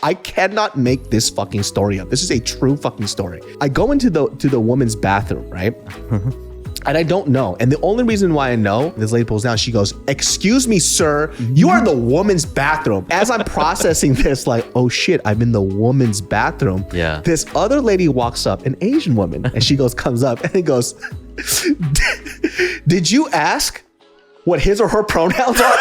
I cannot make this fucking story up. This is a true fucking story. I go into the woman's bathroom, right? And I don't know. And the only reason why I know, this lady pulls down, she goes, "Excuse me, sir, you are in the woman's bathroom." As I'm processing this, like, oh shit, I'm in the woman's bathroom. Yeah. This other lady walks up, an Asian woman, and she comes up and goes, "Did you ask what his or her pronouns are?"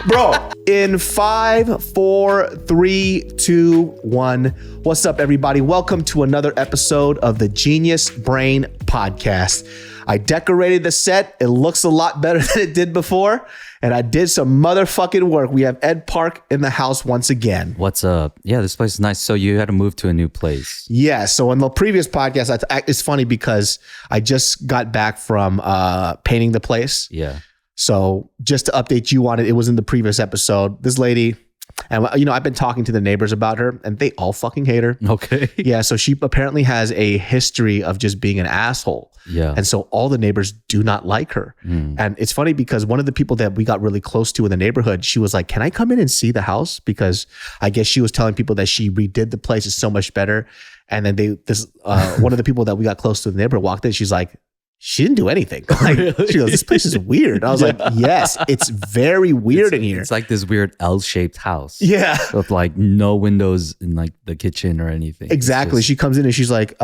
Bro, in 5, 4, 3, 2, 1. What's up, everybody? Welcome to another episode of the Genius Brain Podcast. I decorated the set. It looks a lot better than it did before. And I did some motherfucking work. We have Ed Park in the house once again. What's up? Yeah, this place is nice. So you had to move to a new place. Yeah. So in the previous podcast, it's funny because I just got back from painting the place. Yeah. So just to update you on it, it was in the previous episode. This lady, and you know, I've been talking to the neighbors about her and they all fucking hate her. Okay. Yeah. So she apparently has a history of just being an asshole. Yeah. And so all the neighbors do not like her. And it's funny because one of the people that we got really close to in the neighborhood, she was like, "Can I come in and see the house?" Because I guess she was telling people that she redid the place. It's so much better. And then one of the people that we got close to in the neighborhood walked in. She's like, "She didn't do anything." Like, really? She goes, "This place is weird." I was like, "Yes, it's very weird in here." It's like this weird L-shaped house. Yeah. With like no windows in like the kitchen or anything. Exactly. She comes in and she's like,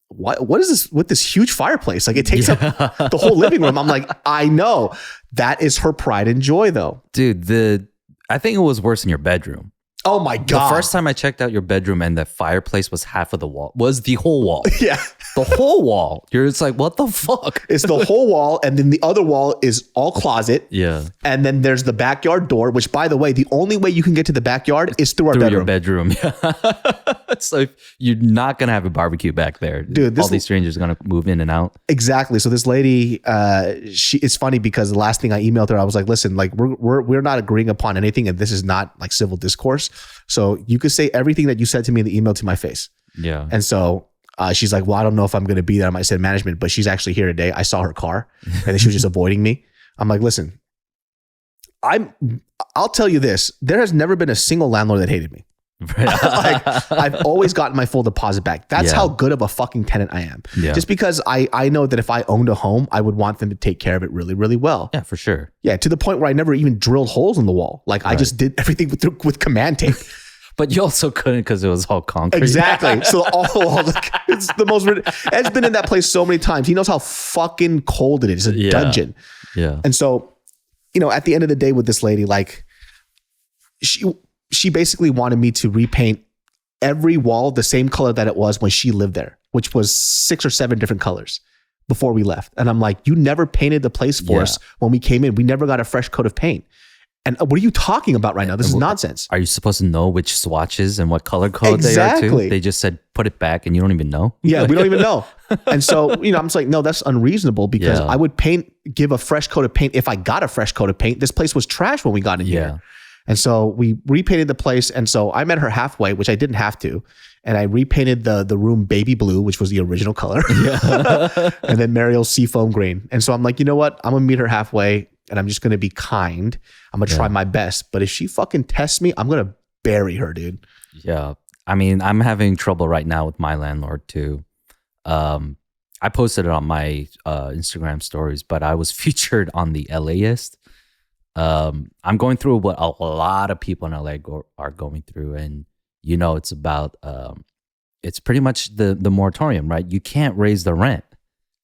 what is this with this huge fireplace? Like, it takes up the whole living room. I'm like, I know. That is her pride and joy though. Dude, I think it was worse in your bedroom. Oh my God. The first time I checked out your bedroom and the fireplace was half of the wall, was the whole wall. Yeah. The whole wall. You're just like, what the fuck? It's the whole wall. And then the other wall is all closet. Yeah. And then there's the backyard door, which, by the way, the only way you can get to the backyard is through our bedroom. Your bedroom. Yeah. So you're not going to have a barbecue back there. Dude, all these strangers are going to move in and out. Exactly. So this lady, it's funny because the last thing I emailed her, I was like, "Listen, like we're not agreeing upon anything. And this is not like civil discourse. So you could say everything that you said to me in the email to my face." Yeah. And so she's like, "Well, I don't know if I'm going to be there." I might say management, but she's actually here today. I saw her car and then she was just avoiding me. I'm like, "Listen, I'll tell you this. There has never been a single landlord that hated me. Like, I've always gotten my full deposit back. That's how good of a fucking tenant I am. Yeah. Just because I know that if I owned a home, I would want them to take care of it really, really well. Yeah, for sure. Yeah, to the point where I never even drilled holes in the wall. Like, I just did everything with command tape." But you also couldn't because it was all concrete. Exactly. So it's the most. Ed's been in that place so many times. He knows how fucking cold it is. It's a dungeon. Yeah. And so, you know, at the end of the day with this lady, like, she basically wanted me to repaint every wall the same color that it was when she lived there, which was 6 or 7 different colors before we left. And I'm like, "You never painted the place for us when we came in. We never got a fresh coat of paint. And what are you talking about right now? This is nonsense." Are you supposed to know which swatches and what color code they are too? They just said, put it back and you don't even know? Yeah, we don't even know. And so, you know, I'm just like, no, that's unreasonable because I would give a fresh coat of paint. If I got a fresh coat of paint, this place was trash when we got in here. And so we repainted the place. And so I met her halfway, which I didn't have to. And I repainted the room baby blue, which was the original color. Yeah. And then Mariel's seafoam green. And so I'm like, you know what? I'm going to meet her halfway and I'm just going to be kind. I'm going to try my best. But if she fucking tests me, I'm going to bury her, dude. Yeah. I mean, I'm having trouble right now with my landlord too. I posted it on my Instagram stories, but I was featured on the LAist. I'm going through what a lot of people in LA are going through. And, you know, it's about, it's pretty much the moratorium, right? You can't raise the rent.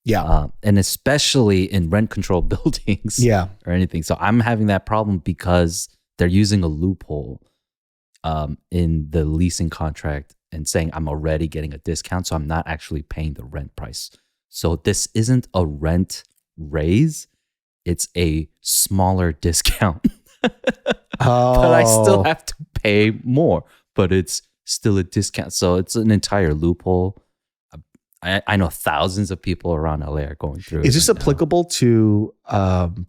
Yeah. And especially in rent controlled buildings or anything. So I'm having that problem because they're using a loophole in the leasing contract and saying I'm already getting a discount. So I'm not actually paying the rent price. So this isn't a rent raise. It's a smaller discount. But I still have to pay more, but it's still a discount. So it's an entire loophole. I know thousands of people around LA are going through it. Is this applicable to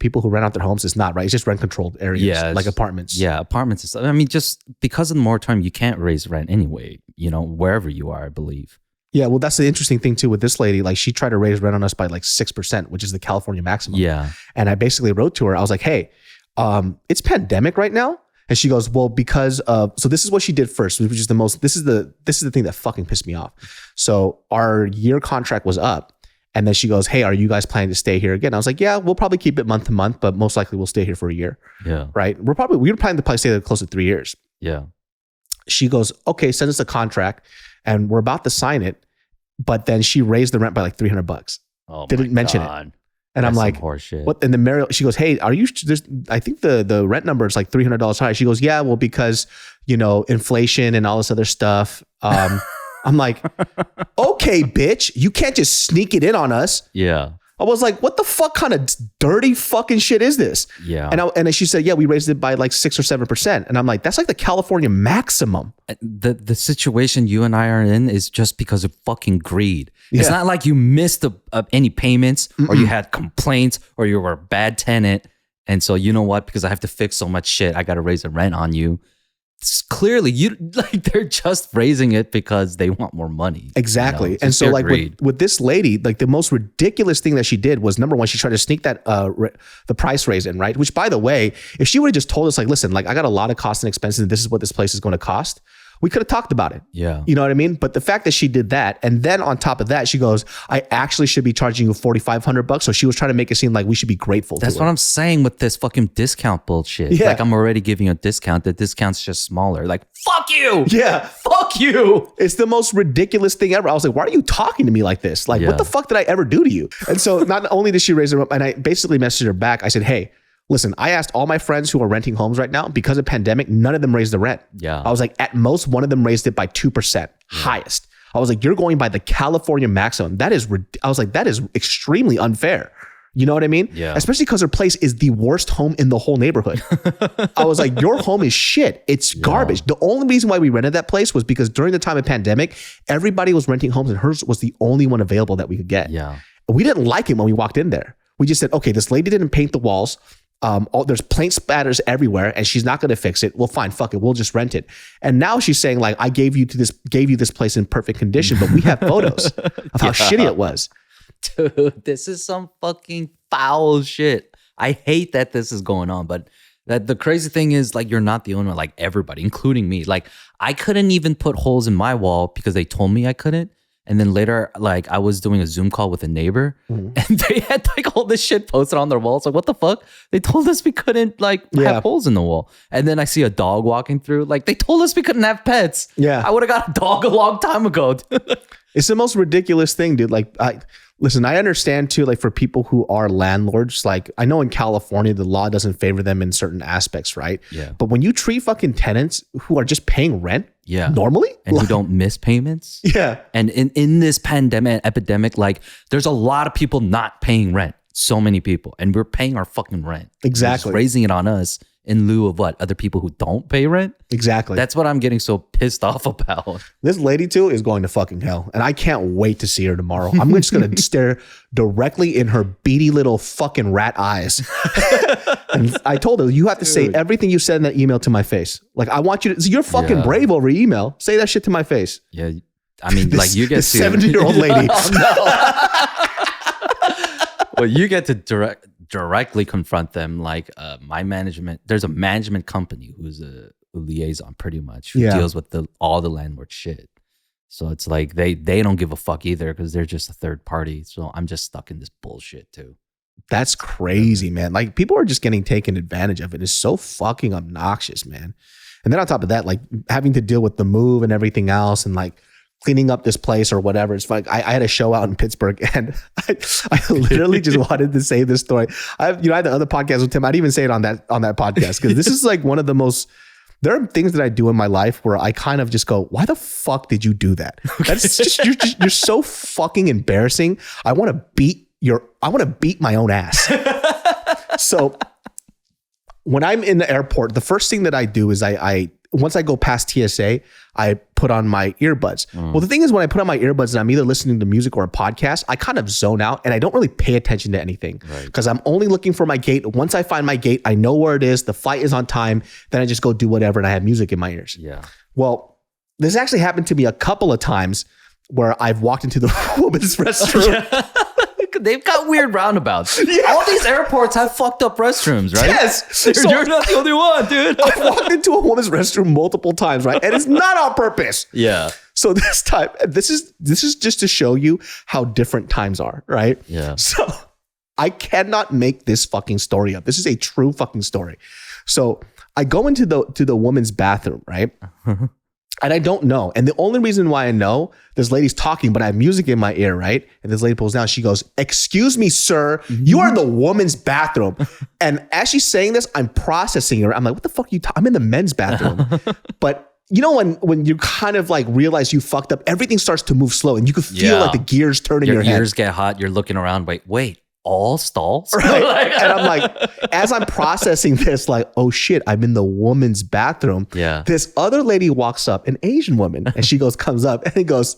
people who rent out their homes? It's not, right? It's just rent controlled areas, like apartments. Yeah, apartments and stuff. I mean, just because of the moratorium, you can't raise rent anyway, you know, wherever you are, I believe. Yeah, well, that's the interesting thing too with this lady. Like, she tried to raise rent on us by like 6%, which is the California maximum. Yeah. And I basically wrote to her, I was like, hey, it's pandemic right now. And she goes, well, because of, so this is what she did first, which is this is the thing that fucking pissed me off. So our year contract was up. And then she goes, hey, are you guys planning to stay here again? I was like, yeah, we'll probably keep it month to month, but most likely we'll stay here for a year. Yeah. Right. We were planning to probably stay there close to 3 years. Yeah. She goes, okay, send us a contract and we're about to sign it. But then she raised the rent by like $300. Oh, didn't mention it. And that's I'm like, what? And then she goes, hey, I think the rent number is like $300 high. She goes, yeah, well, because, inflation and all this other stuff. I'm like, okay, bitch, you can't just sneak it in on us. Yeah. I was like, what the fuck kind of dirty fucking shit is this? Yeah. And then she said, yeah, we raised it by like 6 or 7%. And I'm like, that's like the California maximum. The situation you and I are in is just because of fucking greed. Yeah. It's not like you missed any payments or you had complaints or you were a bad tenant. And so, you know what? Because I have to fix so much shit, I got to raise the rent on you. Clearly they're just raising it because they want more money. Exactly. And so like with this lady, like the most ridiculous thing that she did was, number one, she tried to sneak that the price raise in, right? Which, by the way, if she would have just told us like, listen, like I got a lot of costs and expenses and this is what this place is going to cost, we could have talked about it. Yeah. You know what I mean? But the fact that she did that, and then on top of that, she goes, I actually should be charging you $4,500. So she was trying to make it seem like we should be grateful. That's what I'm saying with this fucking discount bullshit. Yeah. Like, I'm already giving you a discount. The discount's just smaller. Like, fuck you. Yeah. Fuck you. It's the most ridiculous thing ever. I was like, why are you talking to me like this? Like, what the fuck did I ever do to you? And so not only did she raise her up, and I basically messaged her back. I said, hey, listen, I asked all my friends who are renting homes right now, because of pandemic, none of them raised the rent. Yeah. I was like, at most, one of them raised it by 2%, highest. I was like, you're going by the California maximum. That is extremely unfair. You know what I mean? Yeah. Especially because her place is the worst home in the whole neighborhood. I was like, your home is shit. It's garbage. The only reason why we rented that place was because during the time of pandemic, everybody was renting homes and hers was the only one available that we could get. Yeah. We didn't like it when we walked in there. We just said, okay, this lady didn't paint the walls. There's paint spatters everywhere and she's not going to fix it. Well, fine, fuck it. We'll just rent it. And now she's saying like, I gave you this place in perfect condition, but we have photos of how shitty it was. Dude, this is some fucking foul shit. I hate that this is going on, but the crazy thing is like, you're not the only one, like everybody, including me. Like I couldn't even put holes in my wall because they told me I couldn't. And then later, like I was doing a Zoom call with a neighbor and they had like all this shit posted on their walls. Like, what the fuck? They told us we couldn't have holes in the wall. And then I see a dog walking through. Like they told us we couldn't have pets. Yeah. I would have got a dog a long time ago. It's the most ridiculous thing, dude. Like listen, I understand too, like for people who are landlords, like I know in California, the law doesn't favor them in certain aspects, right? Yeah. But when you treat fucking tenants who are just paying rent normally and who don't miss payments. Yeah. And in this epidemic, like there's a lot of people not paying rent. So many people. And we're paying our fucking rent. Exactly. We're just raising it on us in lieu of what? Other people who don't pay rent? Exactly. That's what I'm getting so pissed off about. This lady too is going to fucking hell. And I can't wait to see her tomorrow. I'm just going to stare directly in her beady little fucking rat eyes. And I told her, you have to say everything you said in that email to my face. Like, I want you to, you're fucking brave over email. Say that shit to my face. Yeah. I mean, like you get to 70-year-old lady. Well, you get to directly confront them. Like my management, there's a management company who's a liaison pretty much who deals with all the landlord shit. So it's like they don't give a fuck either because they're just a third party. So I'm just stuck in this bullshit too. That's crazy, man. Like people are just getting taken advantage of. It is so fucking obnoxious, man. And then on top of that, like having to deal with the move and everything else and like cleaning up this place or whatever. It's like I had a show out in Pittsburgh and I literally just wanted to say this story. I had the other podcast with Tim. I'd even say it on that podcast because this is like one of the most, there are things that I do in my life where I kind of just go, why the fuck did you do that? That's just, you're so fucking embarrassing. I want to beat my own ass. So when I'm in the airport, the first thing that I do is once I go past TSA, I put on my earbuds. Well, the thing is when I put on my earbuds and I'm either listening to music or a podcast, I kind of zone out and I don't really pay attention to anything because I'm only looking for my gate. Once I find my gate, I know where it is. The flight is on time. Then I just go do whatever and I have music in my ears. Yeah. Well, this actually happened to me a couple of times where I've walked into the women's restroom. they've got weird roundabouts. All these airports have fucked up restrooms, right? Yes. You're not the only one, dude. I've walked into a woman's restroom multiple times, right? And it's not on purpose. Yeah. So this time, this is just to show you how different times are, right? Yeah. So I cannot make this fucking story up. This is a true fucking story. So I go into the woman's bathroom, right? And I don't know. And the only reason why I know, this lady's talking, but I have music in my ear, right? And this lady pulls down. She goes, "Excuse me, sir. You are in the woman's bathroom." And as she's saying this, I'm processing her. I'm like, what the fuck are you talking? I'm in the men's bathroom. But you know, when you kind of like realize you fucked up, everything starts to move slow and you can feel like the gears turn in your head. Your ears get hot. You're looking around. Wait. All stalls? Right. And I'm like, as I'm processing this, like, oh shit, I'm in the woman's bathroom. Yeah. This other lady walks up, an Asian woman, and she comes up and goes,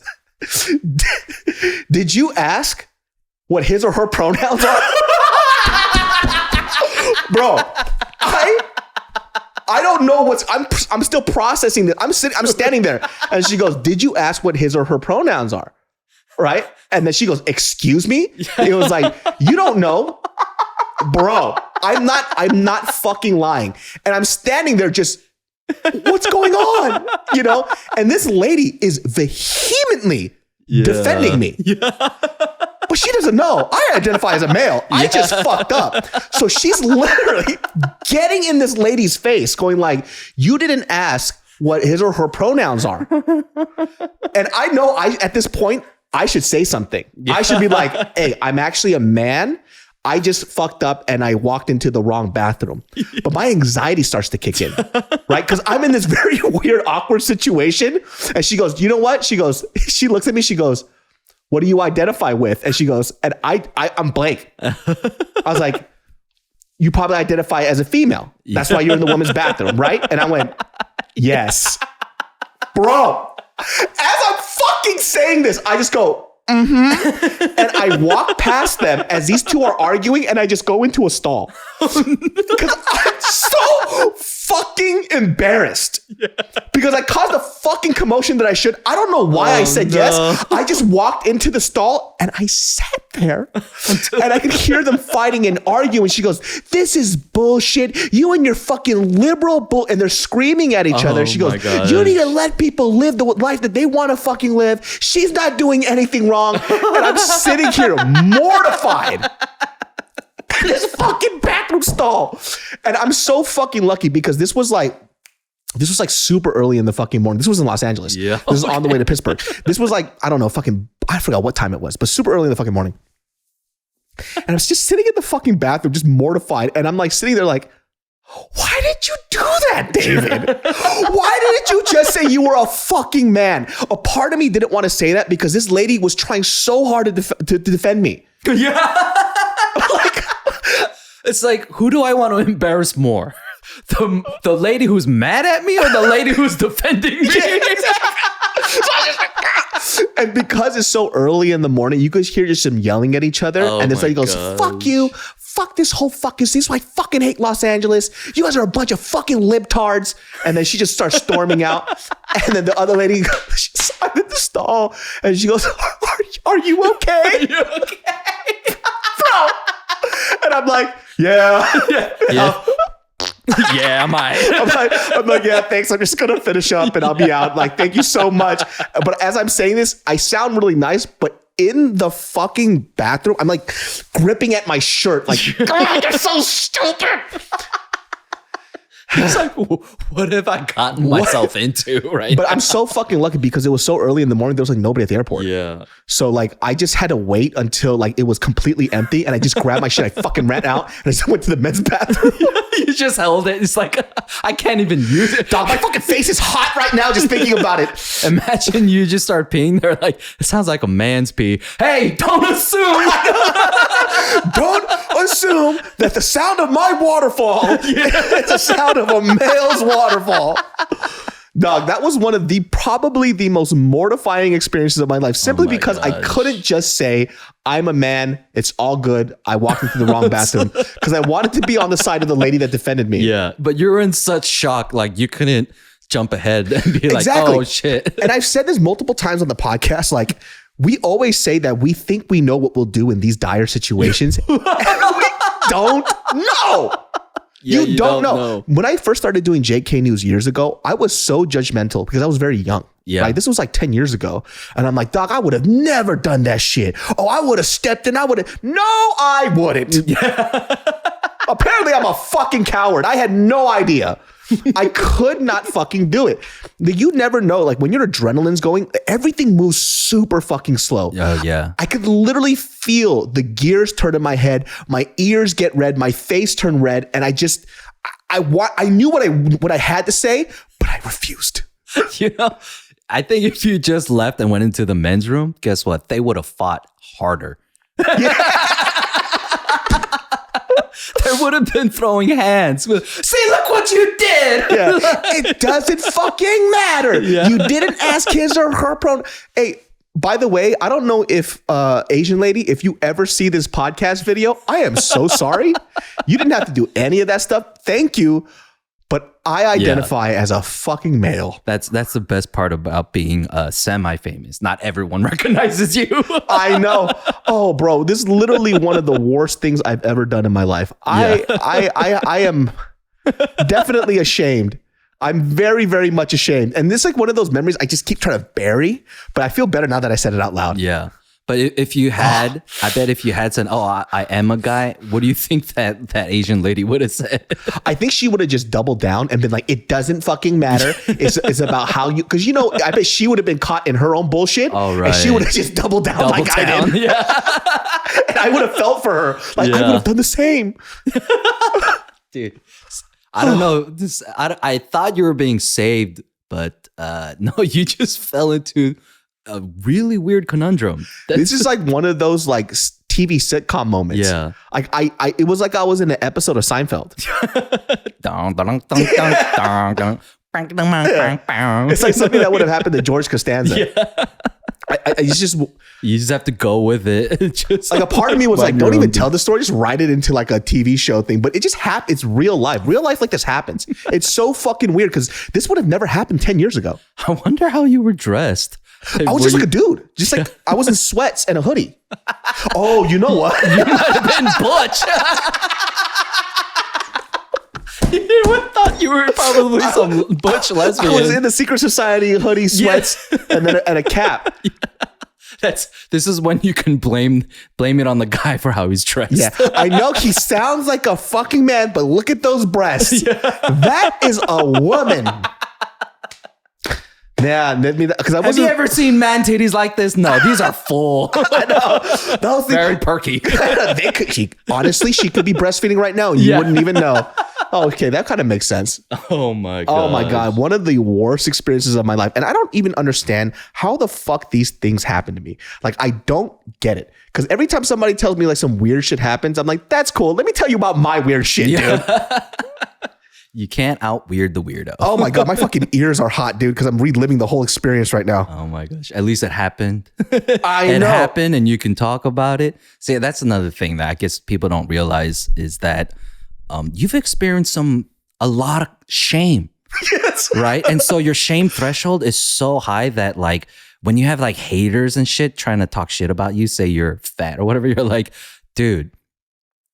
"Did you ask what his or her pronouns are?" Bro, I don't know I'm still processing this. I'm standing there and she goes, "Did you ask what his or her pronouns are?" Right? And then she goes, "Excuse me?" It was like, you don't know, bro. I'm not fucking lying. And I'm standing there just, what's going on? You know? And this lady is vehemently defending me. Yeah. But she doesn't know. I identify as a male. I just fucked up. So she's literally getting in this lady's face going like, "You didn't ask what his or her pronouns are." And I know at this point, I should say something. Yeah. I should be like, "Hey, I'm actually a man. I just fucked up and I walked into the wrong bathroom." But my anxiety starts to kick in, right? Because I'm in this very weird, awkward situation. And she goes, "You know what?" She looks at me, she goes, "What do you identify with?" And she goes, and I'm blank. I was like, "You probably identify as a female. That's why you're in the woman's bathroom, right?" And I went, "Yes." Bro, as I'm fucking saying this, I just go, "Mm-hmm." And I walk past them as these two are arguing and I just go into a stall. Because I'm so fucking embarrassed. Yeah. Because I caused a fucking commotion that I should. I don't know why I said yes. I just walked into the stall and I sat there and I could hear them fighting and arguing. She goes, "This is bullshit. You and your fucking liberal bull." And they're screaming at each other. She goes, "You need to let people live the life that they want to fucking live. She's not doing anything wrong." And I'm sitting here mortified. This fucking bathroom stall. And I'm so fucking lucky because this was like super early in the fucking morning. This was in Los Angeles. Yeah. This is on the way to Pittsburgh. This was like, I don't know, I forgot what time it was, but super early in the fucking morning. And I was just sitting in the fucking bathroom, just mortified. And I'm like sitting there like, why did you do that, David? Why didn't you just say you were a fucking man? A part of me didn't want to say that because this lady was trying so hard to defend me. Yeah. It's like, who do I want to embarrass more? The lady who's mad at me or the lady who's defending me? And because it's so early in the morning, you guys hear just some yelling at each other. And this lady goes, "Fuck you. Fuck this whole fucking city. This is why I fucking hate Los Angeles. You guys are a bunch of fucking libtards." And then she just starts storming out. And then the other lady, she's in the stall and she goes, are you okay? Are you okay? Bro. And I'm like, yeah. Yeah, am I? I'm like, yeah, thanks. I'm just gonna finish up and I'll be out. Like, thank you so much. But as I'm saying this, I sound really nice, but in the fucking bathroom, I'm like gripping at my shirt, like, "God, you're so stupid." It's like, what have I gotten myself into, right? But I'm so fucking lucky because it was so early in the morning. There was like nobody at the airport. Yeah. So like I just had to wait until like it was completely empty, and I just grabbed my shit. I fucking ran out and I just went to the men's bathroom. You just held it. It's like, I can't even use it. Dog, my fucking face is hot right now just thinking about it. Imagine you just start peeing. They're like, "It sounds like a man's pee." Hey, don't assume. Don't assume that the sound of my waterfall is the sound of a male's waterfall. Dog, that was one of probably the most mortifying experiences of my life, simply because I couldn't just say, "I'm a man, it's all good, I walked into the wrong bathroom," because I wanted to be on the side of the lady that defended me. Yeah, but you were in such shock, like you couldn't jump ahead and be like, "Oh shit." And I've said this multiple times on the podcast, like, we always say that we think we know what we'll do in these dire situations. And we don't know. Yeah, you don't know. When I first started doing JK News years ago, I was so judgmental because I was very young. Yeah. Right? This was like 10 years ago. And I'm like, dog, I would have never done that shit. Oh, I would have stepped in. No, I wouldn't. Yeah. Apparently, I'm a fucking coward. I had no idea. I could not fucking do it. You never know. Like when your adrenaline's going, everything moves super fucking slow. Oh, yeah. I could literally feel the gears turn in my head. My ears get red. My face turn red. And I knew what I had to say, but I refused. I think if you just left and went into the men's room, guess what? They would have fought harder. Yeah. There would have been throwing hands. See, look what you did. Yeah. It doesn't fucking matter. Yeah. You didn't ask his or her pronoun. Hey, by the way, I don't know if Asian lady, if you ever see this podcast video, I am so sorry. You didn't have to do any of that stuff. Thank you. But I identify as a fucking male. That's the best part about being semi-famous. Not everyone recognizes you. I know. Oh, bro, this is literally one of the worst things I've ever done in my life. I am definitely ashamed. I'm very, very much ashamed. And this is like one of those memories I just keep trying to bury, but I feel better now that I said it out loud. Yeah. But if you had, I bet if you had said, I am a guy, what do you think that Asian lady would have said? I think she would have just doubled down and been like, it doesn't fucking matter. It's about how you, because I bet she would have been caught in her own bullshit. Oh, right. And she would have just doubled down I did. Yeah. And I would have felt for her. Like, I would have done the same. Dude, I don't know. I thought you were being saved, but no, you just fell into a really weird conundrum. This is like one of those like TV sitcom moments. Yeah. Like it was like I was in an episode of Seinfeld. It's like something that would have happened to George Costanza. Yeah. You just have to go with it. Just like a part of me was like, don't even tell the story, just write it into like a TV show thing. But it just happened. It's real life. Real life like this happens. It's so fucking weird because this would have never happened 10 years ago. I wonder how you were dressed. I was just like a dude. Just like I was in sweats and a hoodie. Oh, you know what? You might have been Butch. Everyone thought you were probably some butch lesbian. I was in the secret society hoodie, sweats, and a cap. Yeah. This is when you can blame it on the guy for how he's dressed. Yeah, I know he sounds like a fucking man, but look at those breasts. Yeah. That is a woman. Yeah, because have you ever seen man titties like this? No, these are full. I know. Those very perky. Honestly, she could be breastfeeding right now. You wouldn't even know. Oh, okay, that kind of makes sense. Oh my god. Oh my god, one of the worst experiences of my life, and I don't even understand how the fuck these things happen to me. Like I don't get it because every time somebody tells me like some weird shit happens, I'm like, that's cool. Let me tell you about my weird shit, dude. You can't out-weird the weirdo. Oh my god, my fucking ears are hot, dude, because I'm reliving the whole experience right now. Oh my gosh. At least it happened. It happened and you can talk about it. See, that's another thing that I guess people don't realize is that you've experienced a lot of shame. Yes. Right? And so your shame threshold is so high that like when you have like haters and shit trying to talk shit about you, say you're fat or whatever, you're like, dude,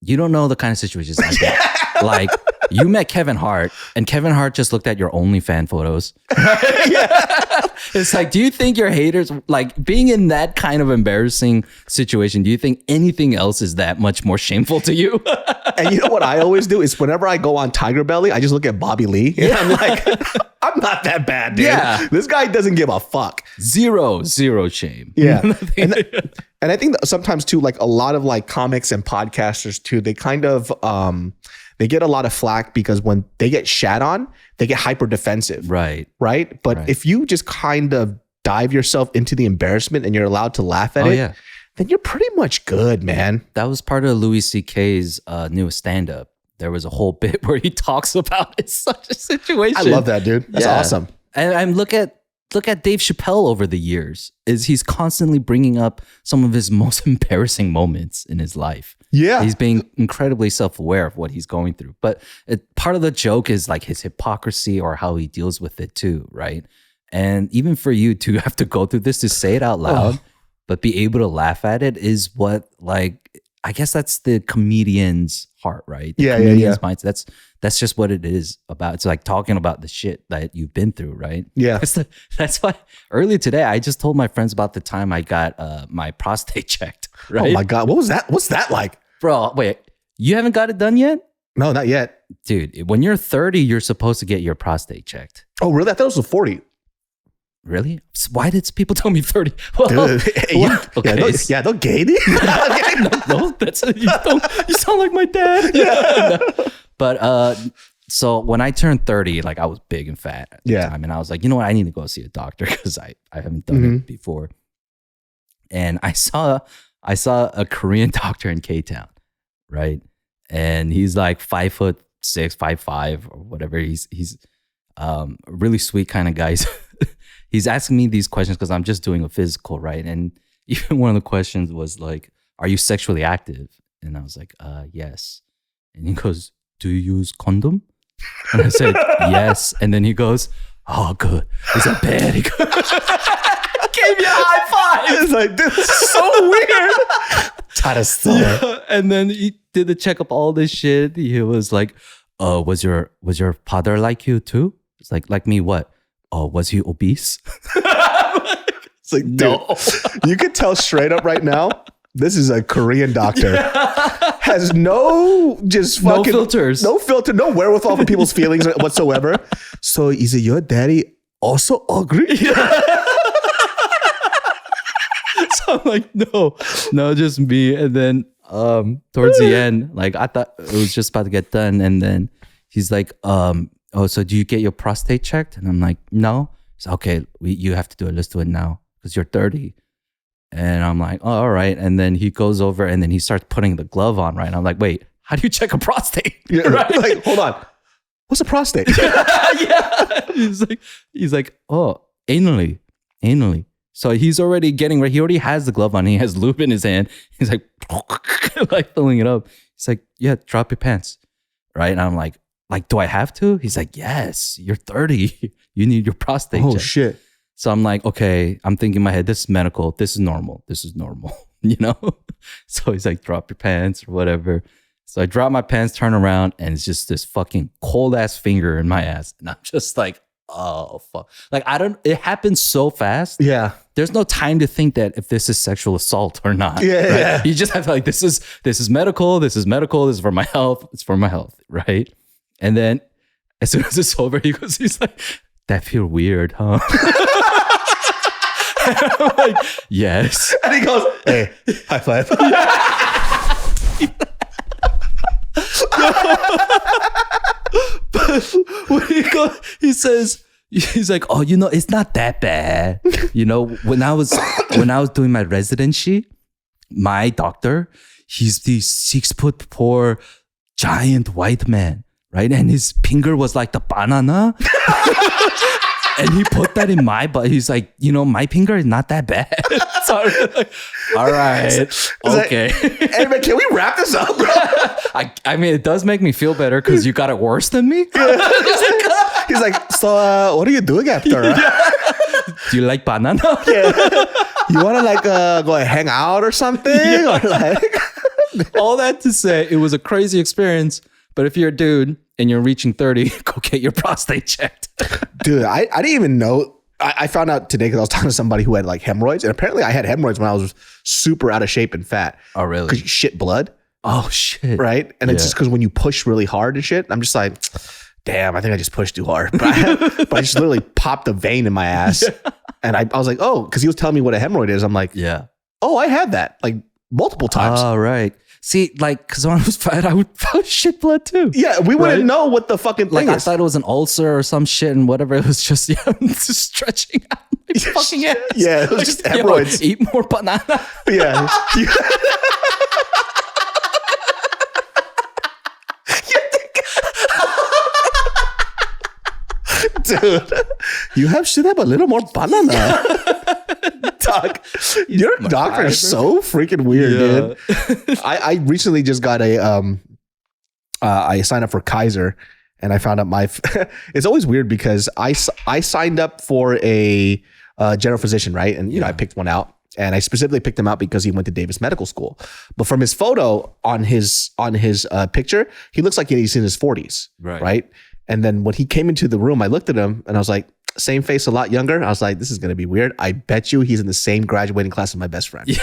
you don't know the kind of situations I get. Like, you met Kevin Hart, and Kevin Hart just looked at your OnlyFans photos. Yeah. It's like, do you think your haters, like being in that kind of embarrassing situation, do you think anything else is that much more shameful to you? And you know what I always do is whenever I go on Tiger Belly, I just look at Bobby Lee. Yeah. And I'm like, I'm not that bad, dude. Yeah. This guy doesn't give a fuck. Zero shame. Yeah. And I think that sometimes too, like a lot of like comics and podcasters too, they kind of, they get a lot of flack because when they get shat on, they get hyper defensive. Right. But if you just kind of dive yourself into the embarrassment and you're allowed to laugh at it, then you're pretty much good, man. That was part of Louis C.K.'s newest stand-up. There was a whole bit where he talks about it's such a situation. I love that, dude. That's awesome. And look at Dave Chappelle over the years. He's constantly bringing up some of his most embarrassing moments in his life. Yeah. He's being incredibly self-aware of what he's going through. But part of the joke is like his hypocrisy or how he deals with it too, right? And even for you to have to go through this, to say it out loud, but be able to laugh at it is what, like, I guess that's the comedian's heart, right? The comedian's mindset. That's just what it is about. It's like talking about the shit that you've been through, right? Yeah. That's why earlier today I just told my friends about the time I got my prostate checked. Right? Oh my God, what was that? What's that like, bro? Wait, you haven't got it done yet? No, not yet, dude. When you're 30, you're supposed to get your prostate checked. Oh, really? I thought it was 40. Really? Why did people tell me 30? Well, dude, okay. Don't gay it. no, that's you sound like my dad. Yeah. No. But so when I turned 30, like I was big and fat at the time, and I was like, you know what, I need to go see a doctor because I haven't done it before. And I saw a Korean doctor in K-Town, right? And he's like 5'6", 5'5", or whatever. He's a really sweet kind of guy. He's asking me these questions because I'm just doing a physical, right? And even one of the questions was like, "Are you sexually active?" And I was like, "Yes." And he goes, "Do you use condom?" And I said, "Yes." And then he goes, "Oh, good. Is that bad?" He goes, gave me a high five. It's like, this is so weird. Yeah. And then he did the checkup, all this shit. He was like, was your father like you too? It's like me, what? Oh, was he obese? It's like, dude, no. You could tell straight up right now, this is a Korean doctor. Yeah. Has no filters. No filter, no wherewithal for people's feelings whatsoever. So is it your daddy also ugly? Yeah. So I'm like, no, just me. And then towards the end, like I thought it was just about to get done. And then he's like, oh, so do you get your prostate checked? And I'm like, no. He's like, okay, you have to do it. Let's do it now because you're 30. And I'm like, oh, all right. And then he goes over and then he starts putting the glove on, right? And I'm like, wait, how do you check a prostate? Yeah, right? Like, hold on. What's a prostate? Yeah. He's like, oh, anally. So he's already getting ready. He already has the glove on. He has lube in his hand. He's like, like filling it up. He's like, yeah, drop your pants. Right? And I'm like, do I have to? He's like, yes, you're 30. You need your prostate check. Shit. So I'm like, okay, I'm thinking in my head, this is medical. This is normal. You know? So he's like, drop your pants or whatever. So I drop my pants, turn around, and it's just this fucking cold ass finger in my ass. And I'm just like, oh, fuck. Like, it happens so fast. Yeah. There's no time to think that if this is sexual assault or not. Yeah. Right? Yeah. You just have to like, this is medical. This is medical. This is for my health. It's for my health. Right. And then as soon as it's over, he's like, that feel weird, huh? And I'm like, yes. And he goes, hey, high five. But when he says, he's like, oh, it's not that bad. When I was doing my residency, my doctor, he's the 6'4" giant white man, right? And his finger was like the banana. And he put that in my butt. He's like, my finger is not that bad. So like, all right. Okay. Like, hey, man, can we wrap this up, bro? I mean, it does make me feel better because you got it worse than me. Yeah. He's like, so what are you doing after? Yeah. Do you like banana? Yeah. You want to like go and hang out or something? Yeah. Or like... All that to say, it was a crazy experience. But if you're a dude and you're reaching 30, go get your prostate checked. Dude, I didn't even know. I found out today because I was talking to somebody who had like hemorrhoids. And apparently I had hemorrhoids when I was super out of shape and fat. Oh, really? Because you shit blood. Oh, shit. Right? And it's just because when you push really hard and shit, I'm just like, damn, I think I just pushed too hard. But I just literally popped a vein in my ass. Yeah. And I was like, oh, because he was telling me what a hemorrhoid is. I'm like, yeah. Oh, I had that like multiple times. Oh, right. See, like, because when I was fat, I would shit blood too. Yeah, we wouldn't know what the fucking thing is. I thought it was an ulcer or some shit and whatever. It was just, just stretching out my fucking ass. Yeah, it was just hemorrhoids. Eat more banana. Yeah. Dude, you should have a little more banana. Dog, your doctor is so freaking weird, dude. I recently just got I signed up for Kaiser, and I found out it's always weird because I signed up for a general physician, right? And I picked one out, And I specifically picked him out because he went to Davis Medical School. But from his photo on his picture, he looks like he's in his 40s, right? And then when he came into the room, I looked at him and I was like, same face, a lot younger. I was like, this is going to be weird. I bet you he's in the same graduating class as my best friend. Yeah.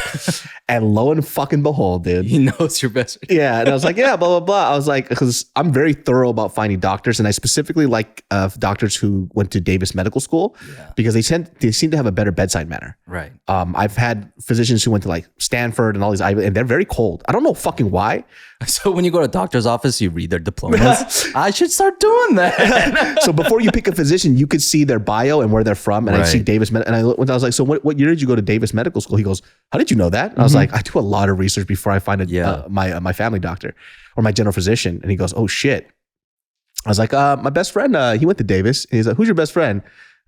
And lo and fucking behold, dude. He knows your best friend. Yeah. And I was like, yeah, blah, blah, blah. I was like, because I'm very thorough about finding doctors. And I specifically like doctors who went to Davis Medical School because they seem to have a better bedside manner. Right. I've had physicians who went to like Stanford and all these, and they're very cold. I don't know fucking why. So when you go to a doctor's office, you read their diplomas. I should start doing that. So before you pick a physician, you could see their bio and where they're from. And I see Davis, and I was like, so what year did you go to Davis Medical School? He goes, how did you know that? And I was like, I do a lot of research before I find my family doctor or my general physician. And he goes, oh shit. I was like, my best friend, he went to Davis. And he's like, who's your best friend?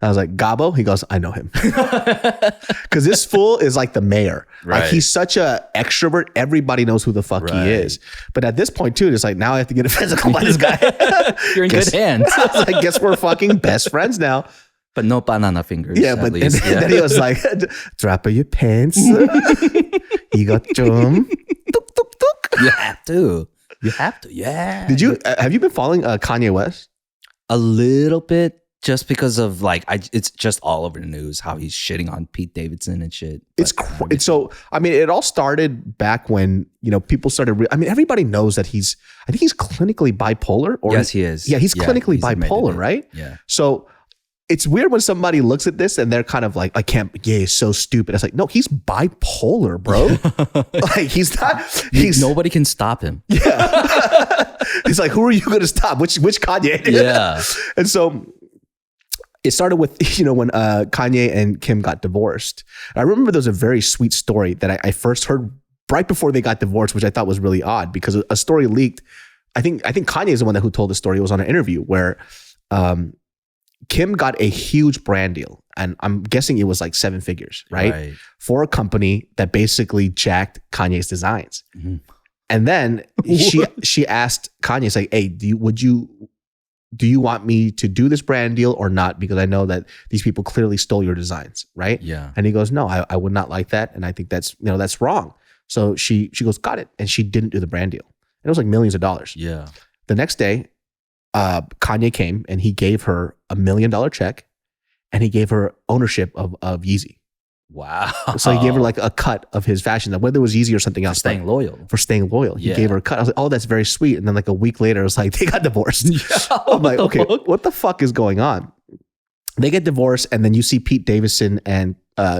I was like, Gabo? He goes, I know him. Because this fool is like the mayor. Like he's such a extrovert. Everybody knows who the fuck he is. But at this point too, it's like, now I have to get a physical by this guy. You're in good hands. I guess we're fucking best friends now. But no banana fingers. Yeah, but and then he was like, drop of your pants. You got chum. Tuk, tuk, tuk. You have to. Yeah. Have you been following Kanye West? A little bit. Just because of like, it's just all over the news how he's shitting on Pete Davidson and shit. It's so, I mean, it all started back when, people started, everybody knows that I think he's clinically bipolar. Yes, he is. Yeah, he's clinically bipolar, right? Yeah. So it's weird when somebody looks at this and they're kind of like, he's so stupid. It's like, no, he's bipolar, bro. Like he's not, nobody can stop him. Yeah. He's like, who are you going to stop? Which Kanye? Yeah. And so, it started with, when Kanye and Kim got divorced. I remember there was a very sweet story that I first heard right before they got divorced, which I thought was really odd because a story leaked. I think Kanye is the one who told the story. It was on an interview where Kim got a huge brand deal. And I'm guessing it was like 7 figures, right? For a company that basically jacked Kanye's designs. Mm-hmm. And then she asked Kanye, it's like, hey, do you want me to do this brand deal or not? Because I know that these people clearly stole your designs, right? Yeah. And he goes, no, I would not like that. And I think that's wrong. So she goes, got it. And she didn't do the brand deal. And it was like millions of dollars. Yeah. The next day, Kanye came and he gave her $1 million check and he gave her ownership of Yeezy. Wow. So he gave her like a cut of his fashion, whether it was Yeezy or something else. For staying loyal. He gave her a cut. I was like, oh, that's very sweet. And then like a week later, it was like, they got divorced. Yeah, I'm like, okay, what the fuck is going on? They get divorced and then you see Pete Davidson and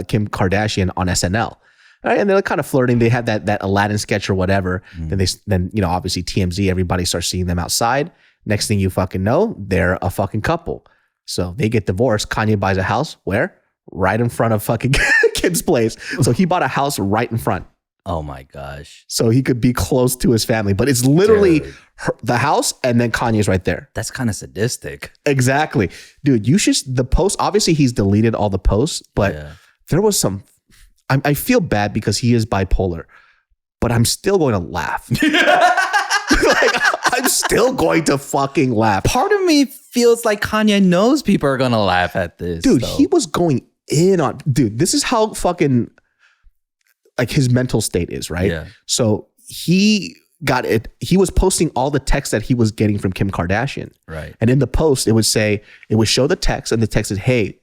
Kim Kardashian on SNL. Right? And they're like kind of flirting. They had that Aladdin sketch or whatever. Then obviously TMZ, everybody starts seeing them outside. Next thing you fucking know, they're a fucking couple. So they get divorced. Kanye buys a house where? Right in front of fucking Kim's place. So he bought a house right in front. Oh my gosh. So he could be close to his family, but it's literally the house and then Kanye's right there. That's kind of sadistic. Exactly. Dude, the post, obviously he's deleted all the posts, but there was some, I feel bad because he is bipolar, but I'm still going to laugh. I'm still going to fucking laugh. Part of me feels like Kanye knows people are going to laugh at this. Dude, he was going in on, this is how fucking like his mental state is, right? Yeah. So he was posting all the texts that he was getting from Kim Kardashian. Right. And in the post, it would show the text and the text is, hey,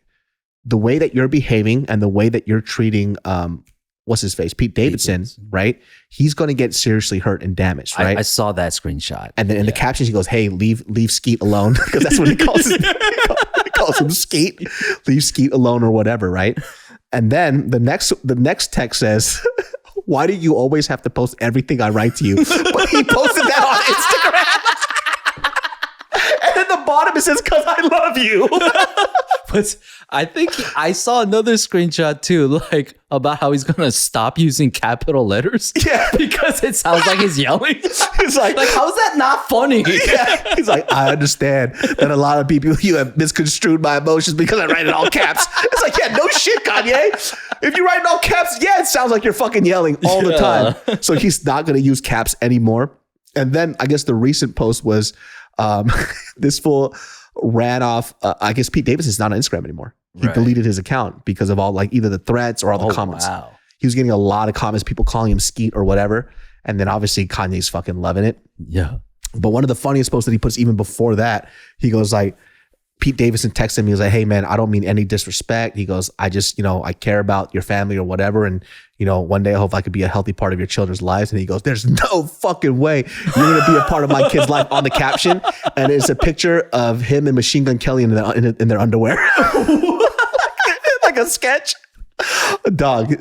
the way that you're behaving and the way that you're treating, what's his face? Pete Davidson, right? He's going to get seriously hurt and damaged, right? I saw that screenshot. And then in the captions, he goes, hey, leave Skeet alone. Because that's what he calls him. He calls him Skeet. Leave Skeet alone or whatever, right? And then the next text says, why do you always have to post everything I write to you? But he posted that on Instagram. And at the bottom it says, because I love you. But I think I saw another screenshot too, like about how he's gonna stop using capital letters. Yeah, because it sounds like he's yelling. He's like how's that not funny? Yeah. He's like, I understand that a lot of people you have misconstrued my emotions because I write in all caps. It's like, yeah, no shit, Kanye. If you write in all caps, yeah, it sounds like you're fucking yelling all the time. So he's not gonna use caps anymore. And then I guess the recent post was this fool ran off. I guess Pete Davidson's not on Instagram anymore. He deleted his account because of all like either the threats or all the comments. Wow. he was getting a lot of comments, people calling him Skeet or whatever. And then obviously Kanye's fucking loving it. Yeah. But one of the funniest posts that he puts even before that, he goes like, Pete Davidson texted me. He was like, hey man, I don't mean any disrespect. He goes, I just, I care about your family or whatever. And, one day I hope I could be a healthy part of your children's lives. And he goes, there's no fucking way you're going to be a part of my kid's life on the caption. And it's a picture of him and Machine Gun Kelly in their underwear. Like a sketch. Dog,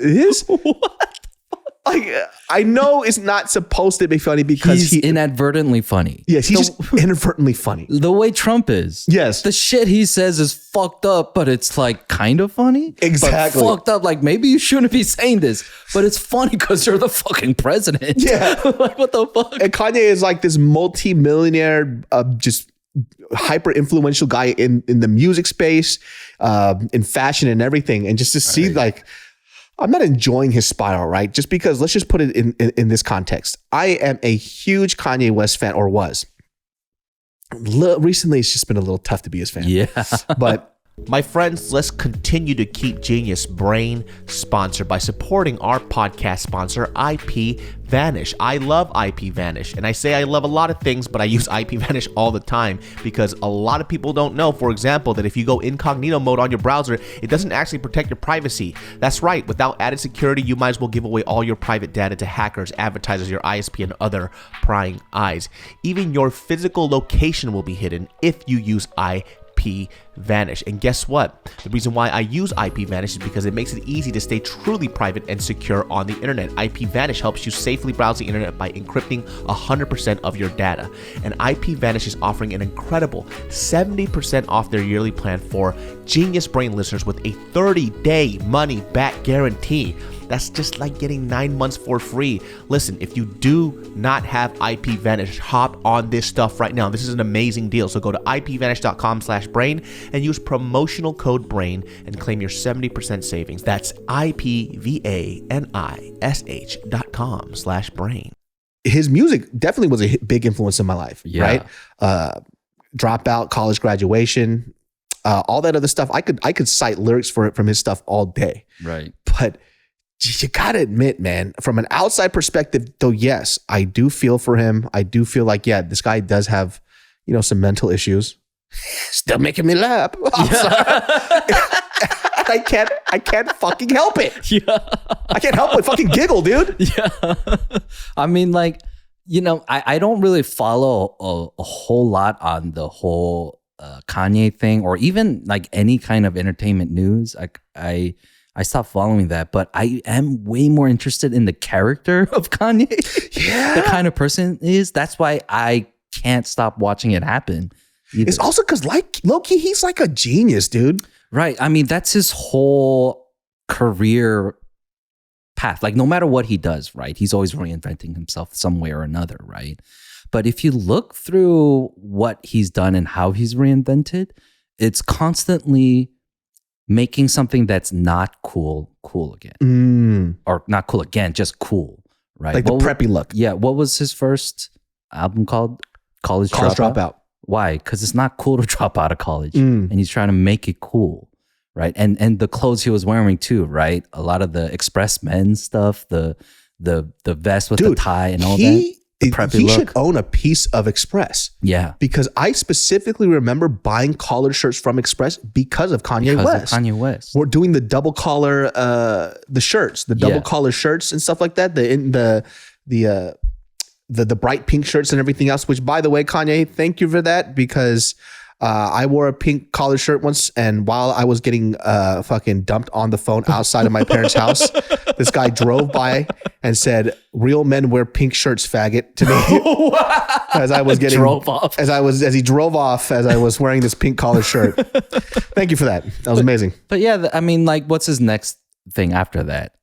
I know it's not supposed to be funny because he's inadvertently funny. Yes, he's just inadvertently funny. The way Trump is. Yes. The shit he says is fucked up, but it's like kind of funny. Exactly. But fucked up. Like maybe you shouldn't be saying this, but it's funny because you're the fucking president. Yeah. Like what the fuck? And Kanye is like this multi-millionaire, just hyper influential guy in the music space, in fashion and everything. And just to see like, I'm not enjoying his spiral, right? Just because, let's just put it in this context. I am a huge Kanye West fan, or was. Recently, it's just been a little tough to be his fan. Yeah. But my friends, let's continue to keep Genius Brain sponsored by supporting our podcast sponsor, IP Vanish. I love IP Vanish, and I say I love a lot of things, but I use IP Vanish all the time because a lot of people don't know, for example, that if you go incognito mode on your browser, it doesn't actually protect your privacy. That's right. Without added security, you might as well give away all your private data to hackers, advertisers, your ISP, and other prying eyes. Even your physical location will be hidden if you use IP Vanish. And guess what? The reason why I use IP Vanish is because it makes it easy to stay truly private and secure on the internet. IP Vanish helps you safely browse the internet by encrypting 100% of your data. And IP Vanish is offering an incredible 70% off their yearly plan for Genius Brain listeners with a 30-day money-back guarantee. That's just like getting 9 months for free. Listen, if you do not have IP Vanish, hop on this stuff right now. This is an amazing deal. So go to ipvanish.com/brain and use promotional code BRAIN and claim your 70% savings. That's ipvanish.com/brain. His music definitely was a big influence in my life, right? Dropout, college graduation, all that other stuff. I could cite lyrics for it from his stuff all day. Right. But you gotta admit, man, from an outside perspective, though, yes, I do feel for him. I do feel like, yeah, this guy does have, some mental issues. Still making me laugh. I'm sorry. I can't fucking help it. Yeah. I can't help but fucking giggle, dude. Yeah. I mean, like, I don't really follow a whole lot on the whole Kanye thing, or even like any kind of entertainment news. I stopped following that, but I am way more interested in the character of Kanye. Yeah. The kind of person he is. That's why I can't stop watching it happen either. It's also because, like, low-key, he's like a genius, dude. Right. I mean, that's his whole career path. Like, no matter what he does, right? He's always reinventing himself some way or another, right? But if you look through what he's done and how he's reinvented, it's constantly making something that's not cool again. Or not cool again, just cool, right? Like the preppy look. Yeah. What was his first album called? College Dropout. Why? Because it's not cool to drop out of college. And he's trying to make it cool, right? And the clothes he was wearing too, right? A lot of the Express Men stuff, the vest with the tie and all that. He should own a piece of Express. Yeah. Because I specifically remember buying collared shirts from Express because of Kanye West. We're doing the double collar, the shirts, the double collar shirts and stuff like that. The bright pink shirts and everything else, which, by the way, Kanye, thank you for that, because I wore a pink collar shirt once, and while I was getting fucking dumped on the phone outside of my parents' house, this guy drove by and said, "Real men wear pink shirts, faggot," to me. As I was getting drove off. As he drove off as I was wearing this pink collar shirt. Thank you for that. That was amazing. But yeah, I mean, like, what's his next thing after that?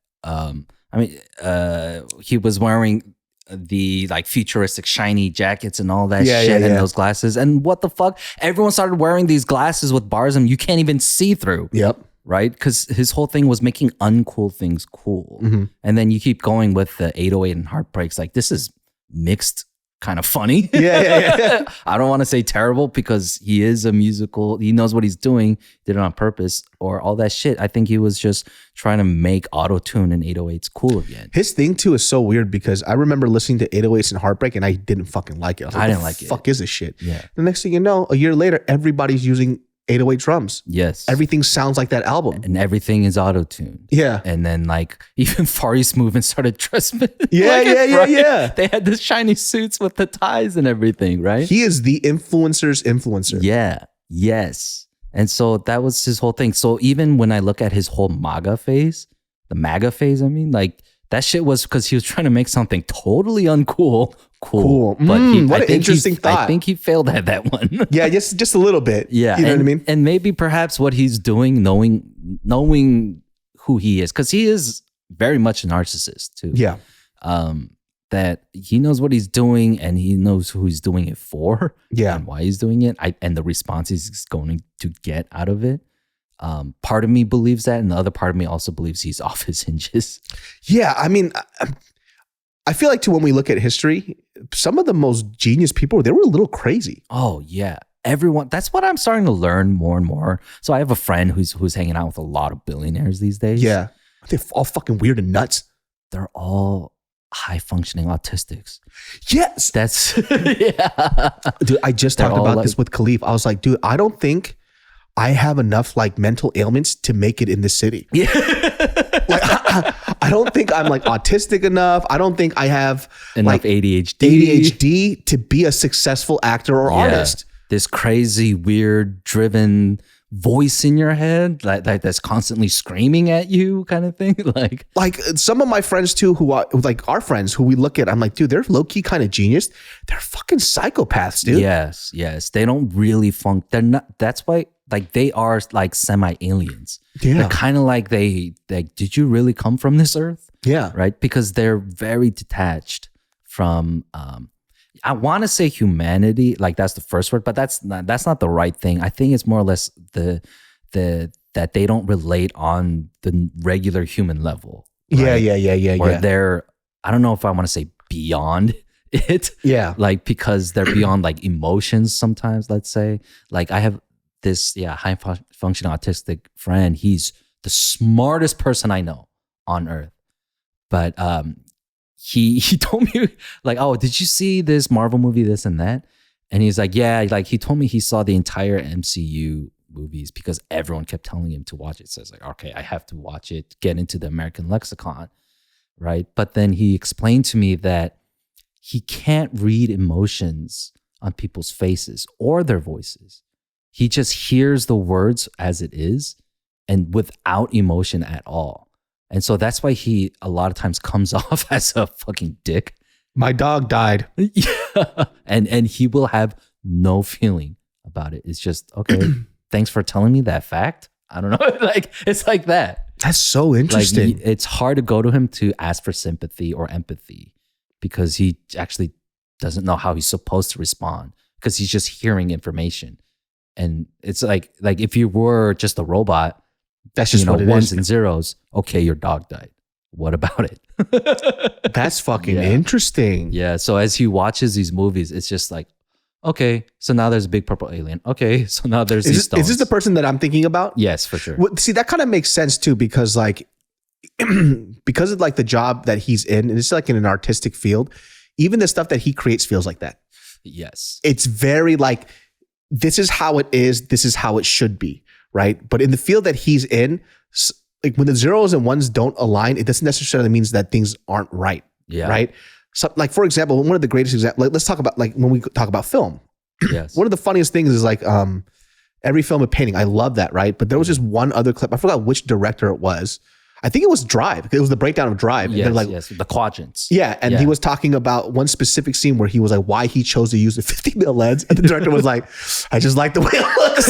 He was wearing the like futuristic shiny jackets and all that shit and those glasses. And what the fuck? Everyone started wearing these glasses with bars and you can't even see through. Yep. Right? Because his whole thing was making uncool things cool. And then you keep going with the 808 and Heartbreaks. Like, this is mixed kind of funny. Yeah. I don't want to say terrible because he is a musical. He knows what he's doing. Did it on purpose or all that shit. I think he was just trying to make auto-tune and 808s cool again. His thing too is so weird because I remember listening to 808s and Heartbreak and I didn't fucking like it. I didn't like it. Fuck is this shit? Yeah. The next thing you know, a year later, everybody's using 808 drums. Yes. Everything sounds like that album. And everything is auto-tuned. Yeah. And then like even Far East Movement started dressing. Yeah. They had the shiny suits with the ties and everything, right? He is the influencer's influencer. Yeah. Yes. And so that was his whole thing. So even when I look at his whole MAGA phase, I mean, like that shit was because he was trying to make something totally uncool. Cool. But what an interesting thought. I think he failed at that one. Yeah, just a little bit. Yeah. You know what I mean? And maybe perhaps what he's doing, knowing who he is, because he is very much a narcissist too. Yeah. That he knows what he's doing and he knows who he's doing it for. Yeah. And why he's doing it. And the response he's going to get out of it. Part of me believes that, and the other part of me also believes he's off his hinges. Yeah, I mean, I feel like too when we look at history, some of the most genius people, they were a little crazy. Oh yeah, everyone. That's what I'm starting to learn more and more. So I have a friend who's hanging out with a lot of billionaires these days. Yeah, they're all fucking weird and nuts. They're all high functioning autistics. Yes, that's yeah. Dude, I just talked about this with Khalif. I was like, dude, I don't think I have enough like mental ailments to make it in this city. Yeah. Like, I don't think I'm like autistic enough. I don't think I have enough like ADHD to be a successful actor or artist. This crazy, weird, driven voice in your head that's constantly screaming at you kind of thing. Like some of my friends too, who are like our friends who we look at, I'm like, dude, they're low key kind of genius. They're fucking psychopaths, dude. Yes. They don't really they're not, that's why like they are like semi-aliens. Yeah. They're kind of like did you really come from this earth? Yeah. Right? Because they're very detached from I want to say humanity, like that's the first word, but that's not the right thing. I think it's more or less that they don't relate on the regular human level. Right? Yeah. Or they're, I don't know if I want to say beyond it. Yeah. Like because they're beyond like emotions sometimes, let's say. Like I have this high functioning autistic friend. He's the smartest person I know on earth. But he told me like, oh, did you see this Marvel movie, this and that? And he's like, yeah, like he told me he saw the entire MCU movies because everyone kept telling him to watch it. So I was like, okay, I have to watch it, get into the American lexicon, right? But then he explained to me that he can't read emotions on people's faces or their voices. He just hears the words as it is and without emotion at all. And so that's why he a lot of times comes off as a fucking dick. My dog died. Yeah. And he will have no feeling about it. It's just, okay, thanks for telling me that fact. I don't know. Like, it's like that. That's so interesting. Like, it's hard to go to him to ask for sympathy or empathy because he actually doesn't know how he's supposed to respond because he's just hearing information. And it's like if you were just a robot, that's just what it ones is. and zeros. Okay, your dog died. What about it? That's fucking interesting. Yeah. So as he watches these movies, it's just like, okay, so now there's a big purple alien. Okay, so now there's these stones. Is this the person that I'm thinking about? Yes, for sure. Well, see, that kind of makes sense too, because like, because of like the job that he's in, and it's like in an artistic field, even the stuff that he creates feels like that. Yes. It's very like, this is how it is. This is how it should be. Right. But in the field that he's in, like when the zeros and ones don't align, it doesn't necessarily mean that things aren't right. Yeah. Right. So like, for example, one of the greatest examples, like, let's talk about like when we talk about film. Yes. One of the funniest things is like every film a painting. I love that. Right. But there was just one other clip. I forgot which director it was. I think it was Drive. It was the breakdown of Drive. Yes, and like, yes, the quadrants. Yeah, and he was talking about one specific scene where he was like, why he chose to use the 50 mil lens, and the director was like, I just like the way it looks.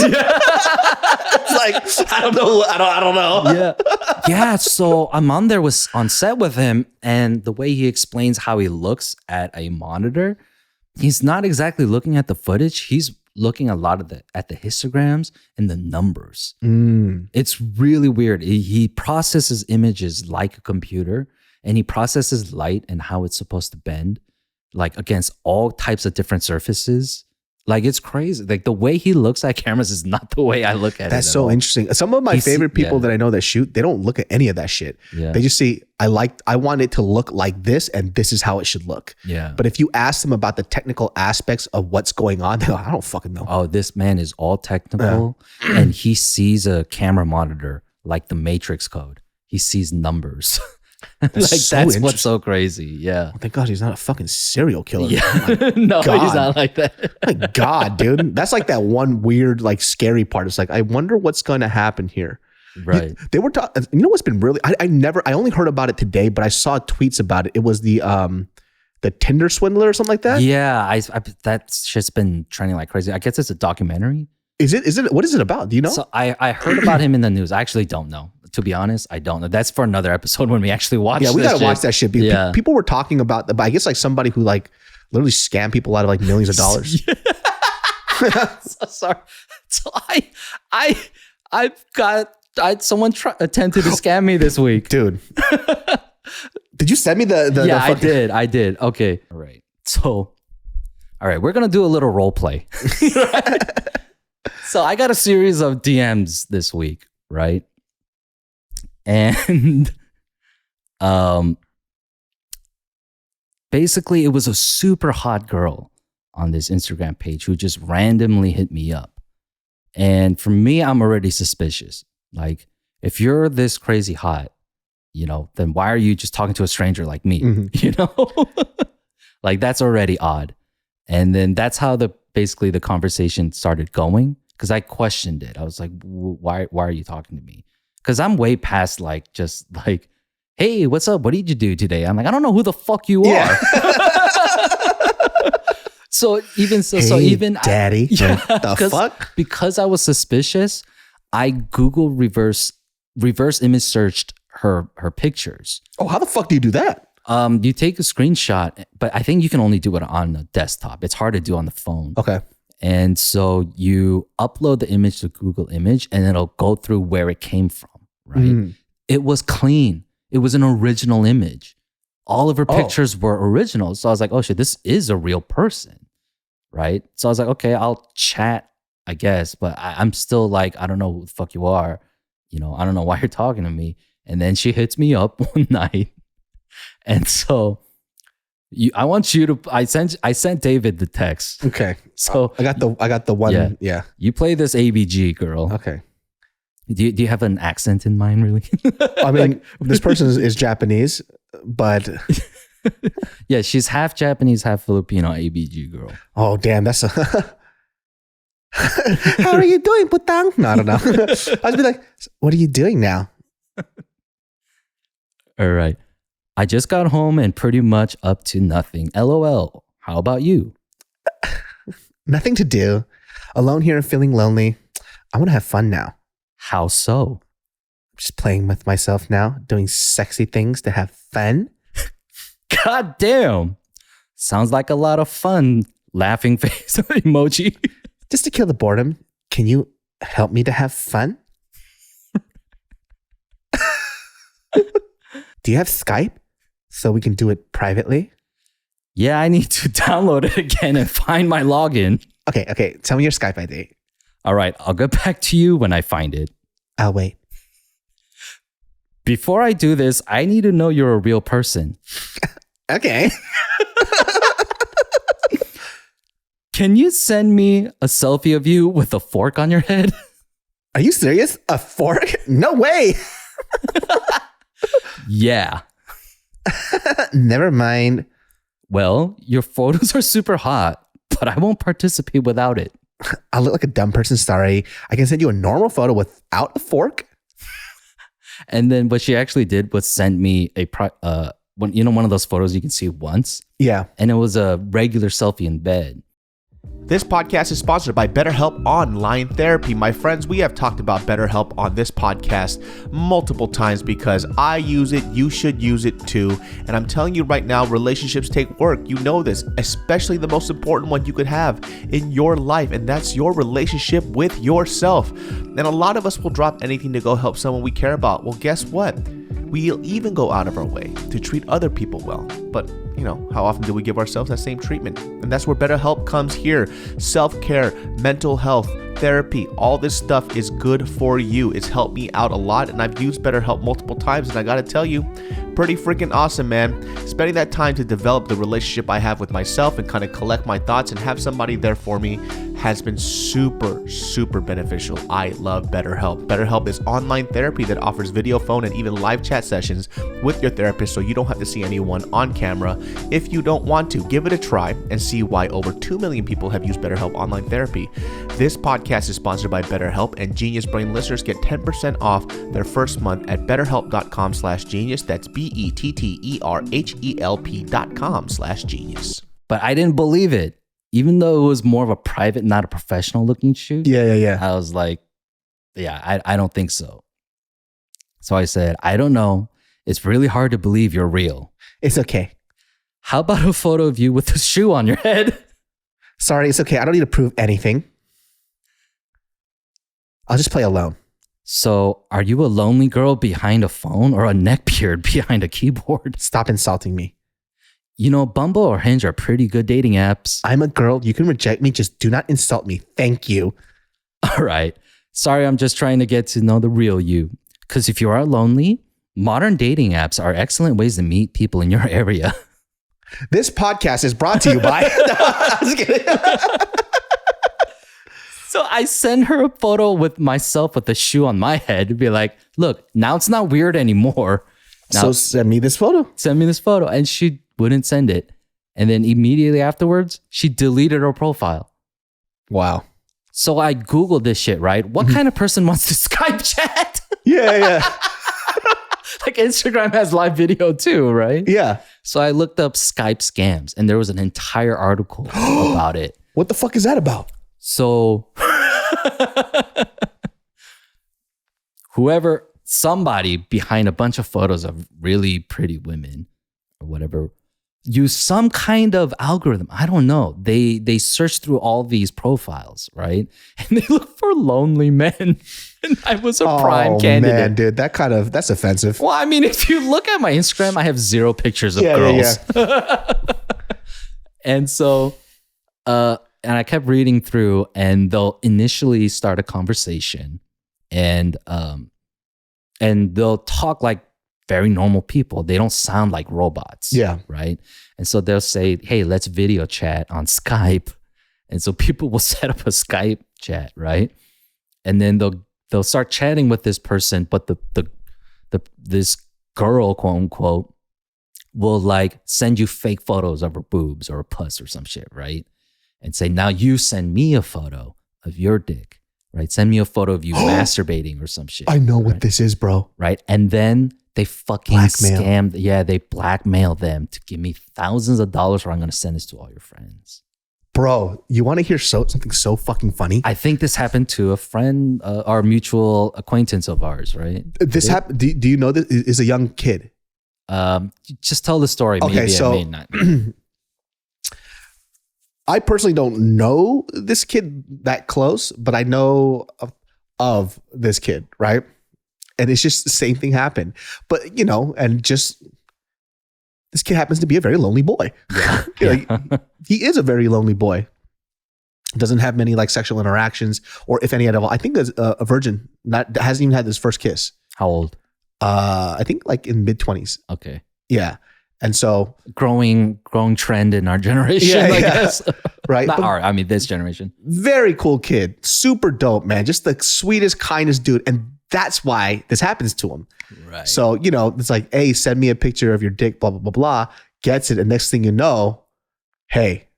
It's like, I don't know. Yeah. So I'm on set with him, and the way he explains how he looks at a monitor, he's not exactly looking at the footage. He's looking a lot at the histograms and the numbers. It's really weird. He processes images like a computer, and he processes light and how it's supposed to bend like against all types of different surfaces. Like it's crazy. Like the way he looks at cameras is not the way I look at it. That's so interesting. Some of my favorite people that I know that shoot, they don't look at any of that shit. Yeah. They just see, I want it to look like this, and this is how it should look. Yeah. But if you ask them about the technical aspects of what's going on, they go, I don't fucking know. Oh, this man is all technical, and he sees a camera monitor like the Matrix code. He sees numbers. That's what's so crazy. Yeah. Oh, thank God he's not a fucking serial killer. Yeah. No, he's not like that. My God, dude. That's like that one weird, like scary part. It's like, I wonder what's going to happen here. Right. They were talking, you know what's been really, I only heard about it today, but I saw tweets about it. It was the Tinder swindler or something like that. Yeah. I that's just been trending like crazy. I guess it's a documentary. Is it, what is it about? Do you know? So I heard about him in the news. I actually don't know. To be honest, I don't know. That's for another episode when we actually watch it. Yeah, we got to watch that shit. Yeah. People were talking about, but I guess like somebody who like literally scammed people out of like millions of dollars. So sorry. So someone attempted to scam me this week. Dude. Did you send me the I did. Okay. All right. So, all right, we're going to do a little role play. Right? So I got a series of DMs this week, right? And basically it was a super hot girl on this Instagram page who just randomly hit me up. And for me, I'm already suspicious. Like, if you're this crazy hot, you know, then why are you just talking to a stranger like me? Mm-hmm. You know? Like, that's already odd. And then that's how basically the conversation started going, because I questioned it. I was like, why are you talking to me? Because I'm way past like, just like, hey, what's up? What did you do today? I'm like, I don't know who the fuck you are. So even daddy, the fuck? Because I was suspicious, I Google reverse image searched her pictures. Oh, how the fuck do you do that? You take a screenshot, but I think you can only do it on a desktop. It's hard to do on the phone. Okay. And so you upload the image to Google Image, and it'll go through where it came from, right? It was clean. It was an original image. All of her pictures were original. So I was like, oh shit, this is a real person, right? So I was like, okay, I'll chat, I guess. But I'm still like, I don't know who the fuck you are. You know, I don't know why you're talking to me. And then she hits me up one night. And so I sent David the text. Okay. So I got the one. Yeah. You play this ABG, girl. Okay. Do you have an accent in mind, really? I mean, this person is Japanese, but yeah, she's half Japanese, half Filipino. ABG girl. Oh, damn, that's a. How are you doing, putang? No, I don't know. I'd be like, what are you doing now? All right. I just got home and pretty much up to nothing. LOL. How about you? Nothing to do. Alone here and feeling lonely. I want to have fun now. How so? I'm just playing with myself now, doing sexy things to have fun. God damn. Sounds like a lot of fun. Laughing face emoji. Just to kill the boredom, can you help me to have fun? Do you have Skype so we can do it privately? Yeah, I need to download it again and find my login. Okay. Tell me your Skype ID. All right, I'll get back to you when I find it. I'll wait. Before I do this, I need to know you're a real person. Okay. Can you send me a selfie of you with a fork on your head? Are you serious? A fork? No way. Yeah. Never mind. Well, your photos are super hot, but I won't participate without it. I look like a dumb person, sorry. I can send you a normal photo without a fork. And then what she actually did was send me one of those photos you can see once. Yeah. And it was a regular selfie in bed. This podcast is sponsored by BetterHelp Online Therapy. My friends, we have talked about BetterHelp on this podcast multiple times because I use it, you should use it too. And I'm telling you right now, relationships take work. You know this, especially the most important one you could have in your life, and that's your relationship with yourself. And a lot of us will drop anything to go help someone we care about. Well, guess what? We'll even go out of our way to treat other people well. But how often do we give ourselves that same treatment? And that's where BetterHelp comes here. Self-care, mental health, therapy, all this stuff is good for you. It's helped me out a lot, and I've used BetterHelp multiple times, and I gotta tell you, pretty freaking awesome, man. Spending that time to develop the relationship I have with myself and kind of collect my thoughts and have somebody there for me has been super, super beneficial. I love BetterHelp. BetterHelp is online therapy that offers video, phone, and even live chat sessions with your therapist, so you don't have to see anyone on camera if you don't want to. Give it a try and see why over 2 million people have used BetterHelp online therapy. This podcast is sponsored by BetterHelp, and Genius Brain listeners get 10% off their first month at betterhelp.com/genius. That's BetterHelp.com/genius. But I didn't believe it. Even though it was more of a private, not a professional looking shoot. Yeah. I was like, I don't think so. So I said, I don't know. It's really hard to believe you're real. It's okay. How about a photo of you with a shoe on your head? Sorry, it's okay. I don't need to prove anything. I'll just play alone. So are you a lonely girl behind a phone or a neckbeard behind a keyboard? Stop insulting me. Bumble or Hinge are pretty good dating apps. I'm a girl. You can reject me. Just do not insult me. Thank you. All right. Sorry, I'm just trying to get to know the real you. Because if you are lonely, modern dating apps are excellent ways to meet people in your area. This podcast is brought to you by... No, I was kidding. So I send her a photo with myself with the shoe on my head to be like, look, now it's not weird anymore. Now, so send me this photo. And she wouldn't send it. And then immediately afterwards, she deleted her profile. Wow. So I Googled this shit, right? What kind of person wants to Skype chat? Yeah. Like Instagram has live video too, right? Yeah. So I looked up Skype scams and there was an entire article about it. What the fuck is that about? So somebody behind a bunch of photos of really pretty women or whatever, use some kind of algorithm. I don't know. They search through all these profiles, right? And they look for lonely men. And I was a prime candidate. Man, dude, that's offensive. Well, I mean, if you look at my Instagram, I have 0 pictures of girls. Yeah. And so, and I kept reading through, and they'll initially start a conversation, and they'll talk like very normal people. They don't sound like robots. Yeah. Right. And so they'll say, hey, let's video chat on Skype. And so people will set up a Skype chat, right? And then they'll start chatting with this person, but this girl, quote unquote, will like send you fake photos of her boobs or a puss or some shit, right? And say, now you send me a photo of your dick, right? Send me a photo of you masturbating or some shit. I know what this is, bro. Right. And then they fucking scam. Yeah, they blackmail them to give me thousands of dollars, or I'm going to send this to all your friends. Bro, you want to hear something so fucking funny? I think this happened to a friend, our mutual acquaintance of ours, right? This happened. Do you know this is a young kid? Just tell the story. Okay, maybe so I may not. I personally don't know this kid that close, but I know of this kid, right? And it's just the same thing happened. But, and just this kid happens to be a very lonely boy. Yeah. He is a very lonely boy. Doesn't have many like sexual interactions, or if any at all. I think there's a virgin, hasn't even had his first kiss. How old? I think like in mid-20s. Okay. Yeah. And so growing trend in our generation, I guess. Right. This generation. Very cool kid. Super dope, man. Just the sweetest, kindest dude. And that's why this happens to him. Right. So, it's like, hey, send me a picture of your dick, blah, blah, blah, blah. Gets it. And next thing you know, hey,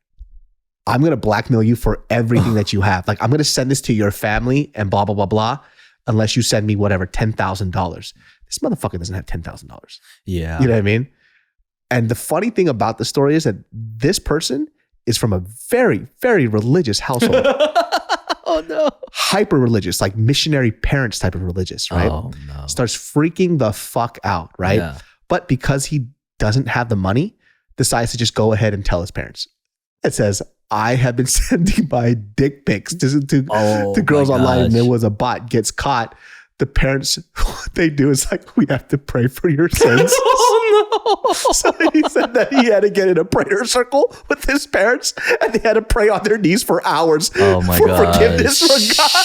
I'm going to blackmail you for everything that you have. Like, I'm going to send this to your family and blah, blah, blah, blah, unless you send me whatever, $10,000. This motherfucker doesn't have $10,000. Yeah. You know what I mean? And the funny thing about the story is that this person is from a very, very religious household. Oh, no. Hyper religious, like missionary parents type of religious, right? Oh, no. Starts freaking the fuck out, right? Yeah. But because he doesn't have the money, decides to just go ahead and tell his parents. It says, I have been sending my dick pics to girls online, and there was a bot, gets caught. The parents, what they do is like, we have to pray for your sins. Oh, So he said that he had to get in a prayer circle with his parents, and they had to pray on their knees for hours for forgiveness from God.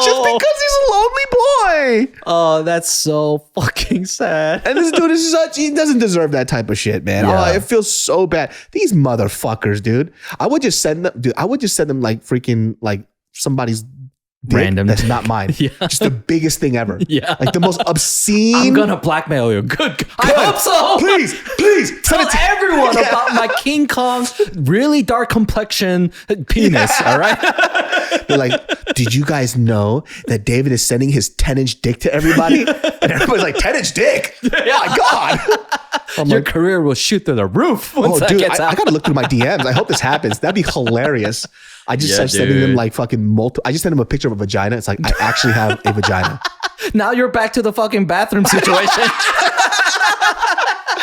Just because he's a lonely boy. Oh, that's so fucking sad. And this dude he doesn't deserve that type of shit, man. Yeah. Oh, it feels so bad. These motherfuckers, dude. I would just send them like freaking like somebody's dick random. That's not mine. Yeah. Just the biggest thing ever. Yeah. Like the most obscene. I'm gonna blackmail you. Good. I hope so. Please. Tell everyone about my King Kong really dark complexion penis. All right. They're like, did you guys know that David is sending his 10-inch dick to everybody? And everybody's like, 10-inch dick? Oh my God. Your career will shoot through the roof once that dude, gets out. I gotta look through my DMs. I hope this happens. That'd be hilarious. I just started sending them like fucking I just sent them a picture of a vagina. It's like, I actually have a vagina. Now you're back to the fucking bathroom situation.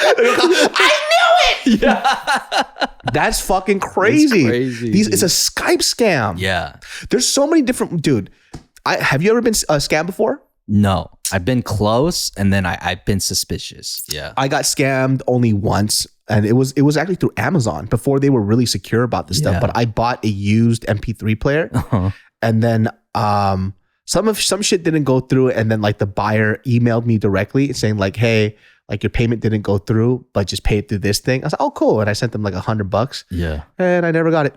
I knew it. Yeah. That's fucking crazy. It's a Skype scam. Yeah. There's so many different, dude. Have you ever been scammed before? No, I've been close, and then I've been suspicious. Yeah. I got scammed only once, and it was actually through Amazon before they were really secure about this stuff. But I bought a used MP3 player, and then some shit didn't go through, and then like the buyer emailed me directly saying like, hey, like your payment didn't go through, but just pay it through this thing. I was like, oh, cool. And I sent them like $100. Yeah. And I never got it.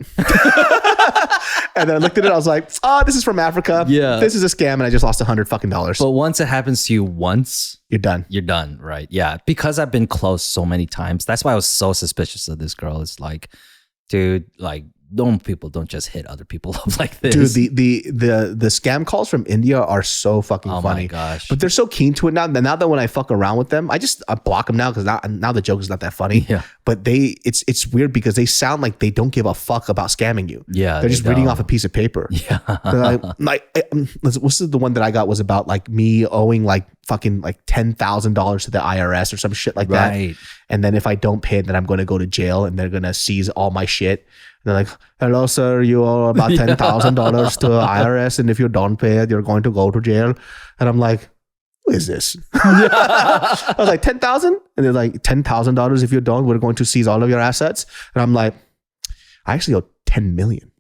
And then I looked at it. I was like, oh, this is from Africa. Yeah. This is a scam. And I just lost $100. But once it happens to you once, you're done. You're done. Right. Yeah. Because I've been close so many times. That's why I was so suspicious of this girl. It's like, dude, like, people don't just hit other people up like this. Dude, the scam calls from India are so fucking funny. Oh my gosh. But they're so keen to it now. Now that when I fuck around with them, I block them now because now the joke is not that funny. Yeah. But it's weird because they sound like they don't give a fuck about scamming you. Yeah. They're just reading off a piece of paper. Yeah. This is the one that I got was about like me owing like fucking like $10,000 to the IRS or some shit like that. And then if I don't pay it, then I'm going to go to jail and they're going to seize all my shit. They're like, hello, sir, you owe about $10,000 to IRS. And if you don't pay it, you're going to go to jail. And I'm like, who is this? I was like, 10,000? And they're like, $10,000 if you don't, we're going to seize all of your assets. And I'm like, I actually owe 10 million.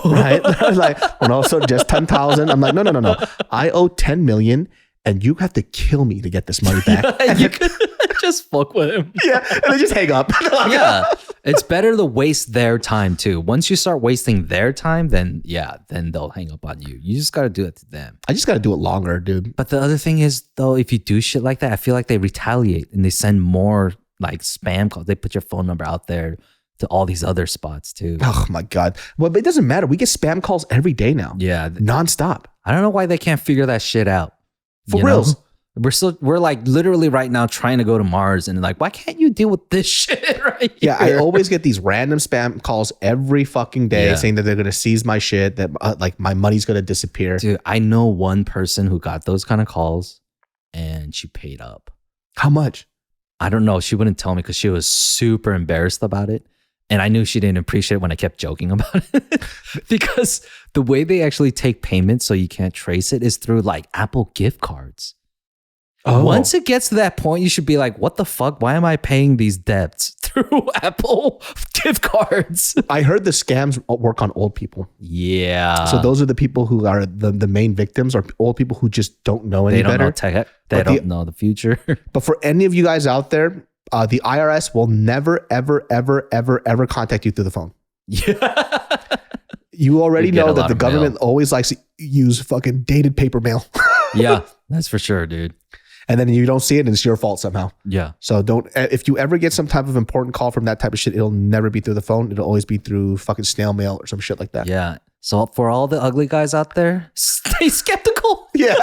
Right? I was like, well, no, sir, just 10,000. I'm like, no. I owe 10 million and you have to kill me to get this money back. You could just fuck with him. Yeah. And they just hang up. Yeah. It's better to waste their time too. Once you start wasting their time, then they'll hang up on you. You just got to do it to them. I just got to do it longer, dude. But the other thing is though, if you do shit like that, I feel like they retaliate and they send more like spam calls. They put your phone number out there to all these other spots too. Oh my God. Well, but it doesn't matter. We get spam calls every day now. Yeah. Nonstop. I don't know why they can't figure that shit out. For reals. We're like literally right now trying to go to Mars and like, why can't you deal with this shit right here? Yeah, I always get these random spam calls every fucking day saying that they're going to seize my shit, that like my money's going to disappear. Dude, I know one person who got those kind of calls and she paid up. How much? I don't know. She wouldn't tell me because she was super embarrassed about it. And I knew she didn't appreciate it when I kept joking about it. Because the way they actually take payments so you can't trace it is through like Apple gift cards. Oh. Once it gets to that point, you should be like, what the fuck? Why am I paying these debts through Apple gift cards? I heard the scams work on old people. Yeah. So those are the people who are the main victims, are old people who just don't know any better. They don't know the future. But for any of you guys out there, the IRS will never, ever, ever, ever, ever contact you through the phone. Yeah. You already know that the government always likes to use fucking dated paper mail. Yeah, that's for sure, dude. And then you don't see it and it's your fault somehow. Yeah. So if you ever get some type of important call from that type of shit, it'll never be through the phone. It'll always be through fucking snail mail or some shit like that. Yeah. So for all the ugly guys out there, stay skeptical. Yeah.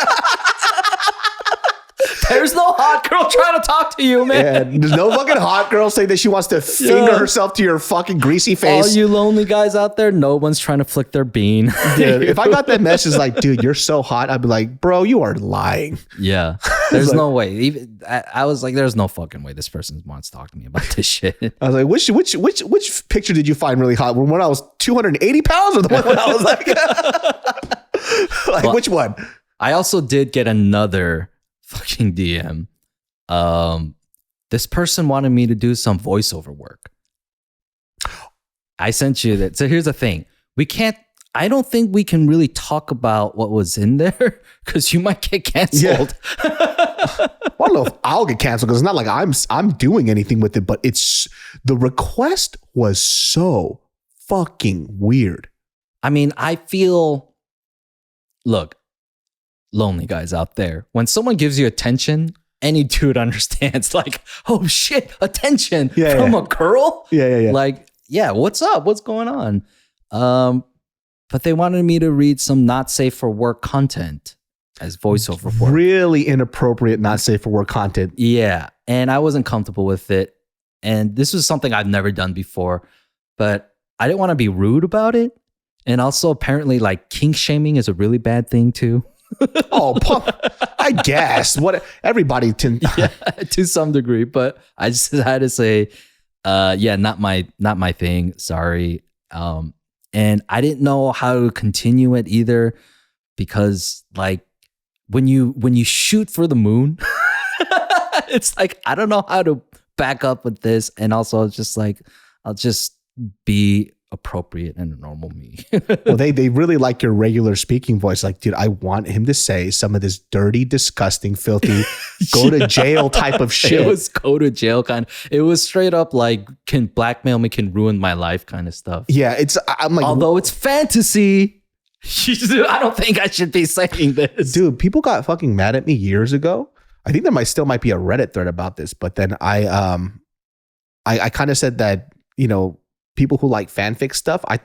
There's no hot girl trying to talk to you, man. Yeah, there's no fucking hot girl saying that she wants to finger herself to your fucking greasy face. All you lonely guys out there, no one's trying to flick their bean. Dude, if I got that message like, dude, you're so hot, I'd be like, bro, you are lying. Yeah. There's no way. Even I was like, there's no fucking way this person wants to talk to me about this shit. I was like, which picture did you find really hot? When I was 280 pounds or the one when I was like, which one? I also did get another fucking DM. This person wanted me to do some voiceover work. I sent you that. So here's the thing. I don't think we can really talk about what was in there because you might get canceled. Yeah. I don't know if I'll get canceled because it's not like I'm doing anything with it, but the request was so fucking weird. I mean, I feel, look, lonely guys out there, when someone gives you attention, any dude understands like, oh shit, attention from a girl? Yeah. Like, yeah, what's up? What's going on? But they wanted me to read some not safe for work content as voiceover work. Really inappropriate, not safe for work content. Yeah. And I wasn't comfortable with it. And this was something I've never done before, but I didn't want to be rude about it. And also apparently like kink shaming is a really bad thing too. Oh, I guess everybody to some degree, but I just had to say, not my thing. Sorry. And I didn't know how to continue it either because like when you shoot for the moon, it's like, I don't know how to back up with this. And also it's just like, I'll just be appropriate and a normal me. Well, they really like your regular speaking voice. Like, dude, I want him to say some of this dirty, disgusting, filthy, go to jail type of shit. It was go to jail kind. It was straight up like, can blackmail me, can ruin my life kind of stuff. Yeah, I'm like, although it's fantasy, I don't think I should be saying this. Dude, people got fucking mad at me years ago. I think there still might be a Reddit thread about this, but then I kind of said that, you know, people who like fanfic stuff, I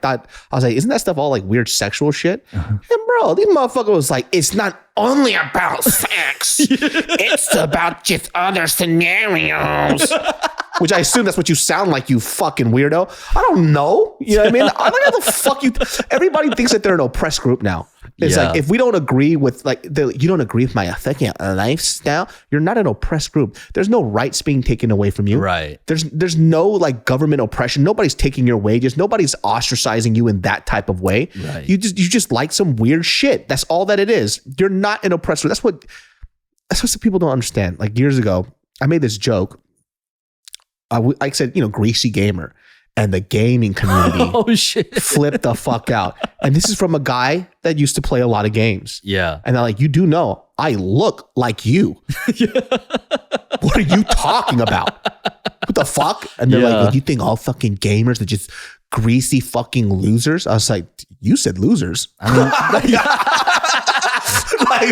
was like, isn't that stuff all like weird sexual shit? And bro, these motherfuckers was like, it's not only about sex. It's about just other scenarios. Which I assume that's what you sound like, you fucking weirdo. I don't know. You know what I mean? I don't know how the fuck you... Everybody thinks that they're an oppressed group now. It's like, if we don't agree with, like, you don't agree with my fucking lifestyle, you're not an oppressed group. There's no rights being taken away from you. Right. There's no, like, government oppression. Nobody's taking your wages. Nobody's ostracizing you in that type of way. Right. You just like some weird shit. That's all that it is. You're not an oppressed group. That's what some people don't understand. Like, years ago, I made this joke. I said, you know, greasy gamer, and the gaming community flipped the fuck out. And this is from a guy that used to play a lot of games. Yeah. And they're like, you do know, I look like you. What are you talking about? What the fuck? And they're like, well, do you think all fucking gamers are just greasy fucking losers? I was like, you said losers. I mean, like,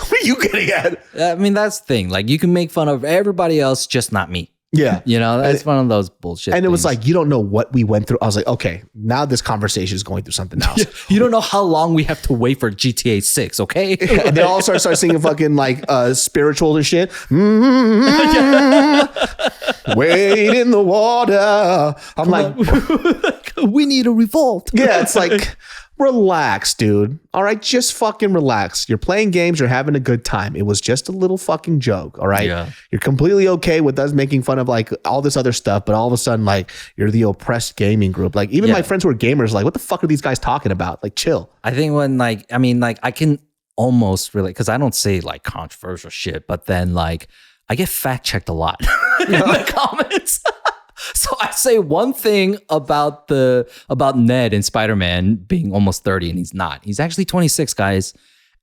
what are you getting at? I mean, that's the thing. Like, you can make fun of everybody else, just not me. Yeah. You know, that's one of those bullshit And things. it was like, you don't know what we went through. I was like, okay, now this conversation is going through something else. You don't know how long we have to wait for GTA 6. Okay. And they all start singing fucking like spiritual and shit. Wait in the water. I'm like, we need a revolt. Yeah, it's like, relax, dude. All right, just fucking relax. You're playing games. You're having a good time. It was just a little fucking joke. All right. Yeah. You're completely okay with us making fun of like all this other stuff, but all of a sudden, like, you're the oppressed gaming group. Like, even my friends who are gamers, like, what the fuck are these guys talking about? Like, chill. I think when I can almost relate because I don't say like controversial shit, but then like I get fact checked a lot in the comments. So I say one thing about Ned in Spider-Man being almost 30 and he's not. He's actually 26, guys.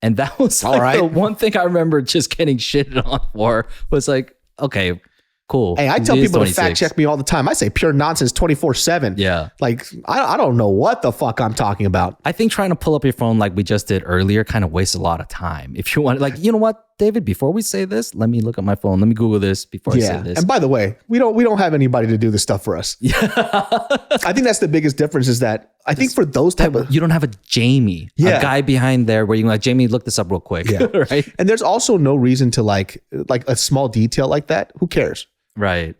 And that was like the one thing I remember just getting shitted on for was like, okay, cool. Hey, I tell people to fact check me all the time. I say pure nonsense 24/7. Yeah. Like, I don't know what the fuck I'm talking about. I think trying to pull up your phone like we just did earlier kind of wastes a lot of time. If you want, like, you know what, David, before we say this, let me look at my phone. Let me Google this before I say this. And by the way, we don't have anybody to do this stuff for us. Yeah. I think that's the biggest difference is that I think for those type of... You don't have a Jamie, a guy behind there where you like, Jamie, look this up real quick. Yeah. Right. And there's also no reason to like a small detail like that. Who cares? Right.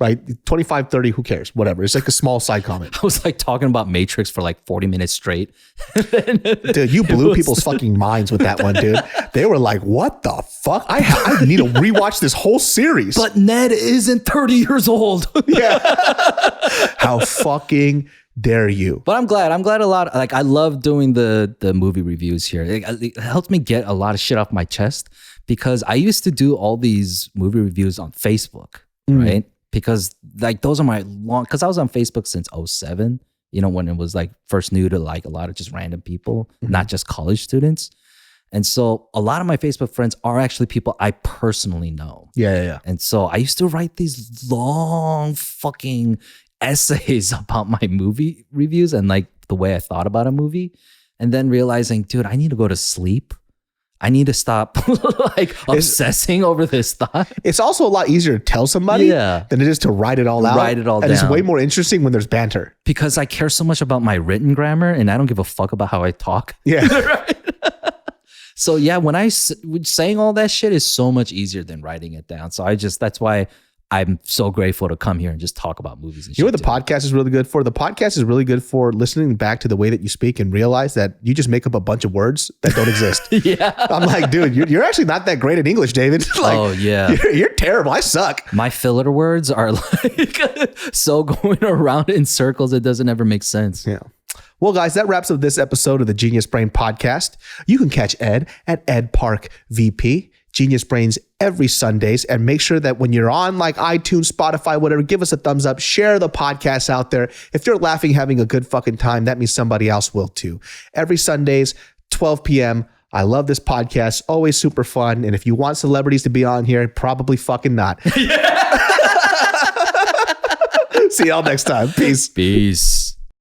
25, 30, who cares? Whatever. It's like a small side comment. I was like talking about Matrix for like 40 minutes straight. Dude, you blew people's fucking minds with that one, dude. They were like, what the fuck? I need to rewatch this whole series. But Ned isn't 30 years old. Yeah. How fucking dare you? But I'm glad a lot. Like I love doing the movie reviews here. It helps me get a lot of shit off my chest because I used to do all these movie reviews on Facebook, right? Because like those are because I was on Facebook since 2007, when it was like first new to like a lot of just random people, not just college students. And so a lot of my Facebook friends are actually people I personally know. Yeah. And so I used to write these long fucking essays about my movie reviews and like the way I thought about a movie. And then realizing, dude, I need to go to sleep. I need to stop like obsessing over this thought. It's also a lot easier to tell somebody than it is to write it all out. Write it all down. And it's way more interesting when there's banter. Because I care so much about my written grammar and I don't give a fuck about how I talk. Yeah. Right? So yeah, when saying all that shit is so much easier than writing it down. So that's why I'm so grateful to come here and just talk about movies and shit. You know what the podcast is really good for? The podcast is really good for listening back to the way that you speak and realize that you just make up a bunch of words that don't exist. Yeah. I'm like, dude, you're actually not that great at English, David. Like, oh, yeah. You're terrible. I suck. My filler words are like so going around in circles, it doesn't ever make sense. Yeah. Well, guys, that wraps up this episode of the Genius Brain Podcast. You can catch Ed at Ed Park VP. Genius Brains every Sundays, and make sure that when you're on like iTunes, Spotify, whatever, give us a thumbs up, share the podcast out there. If you're laughing, having a good fucking time, that means somebody else will too. Every Sundays, 12 p.m. I love this podcast. Always super fun. And if you want celebrities to be on here, probably fucking not. See y'all next time. Peace.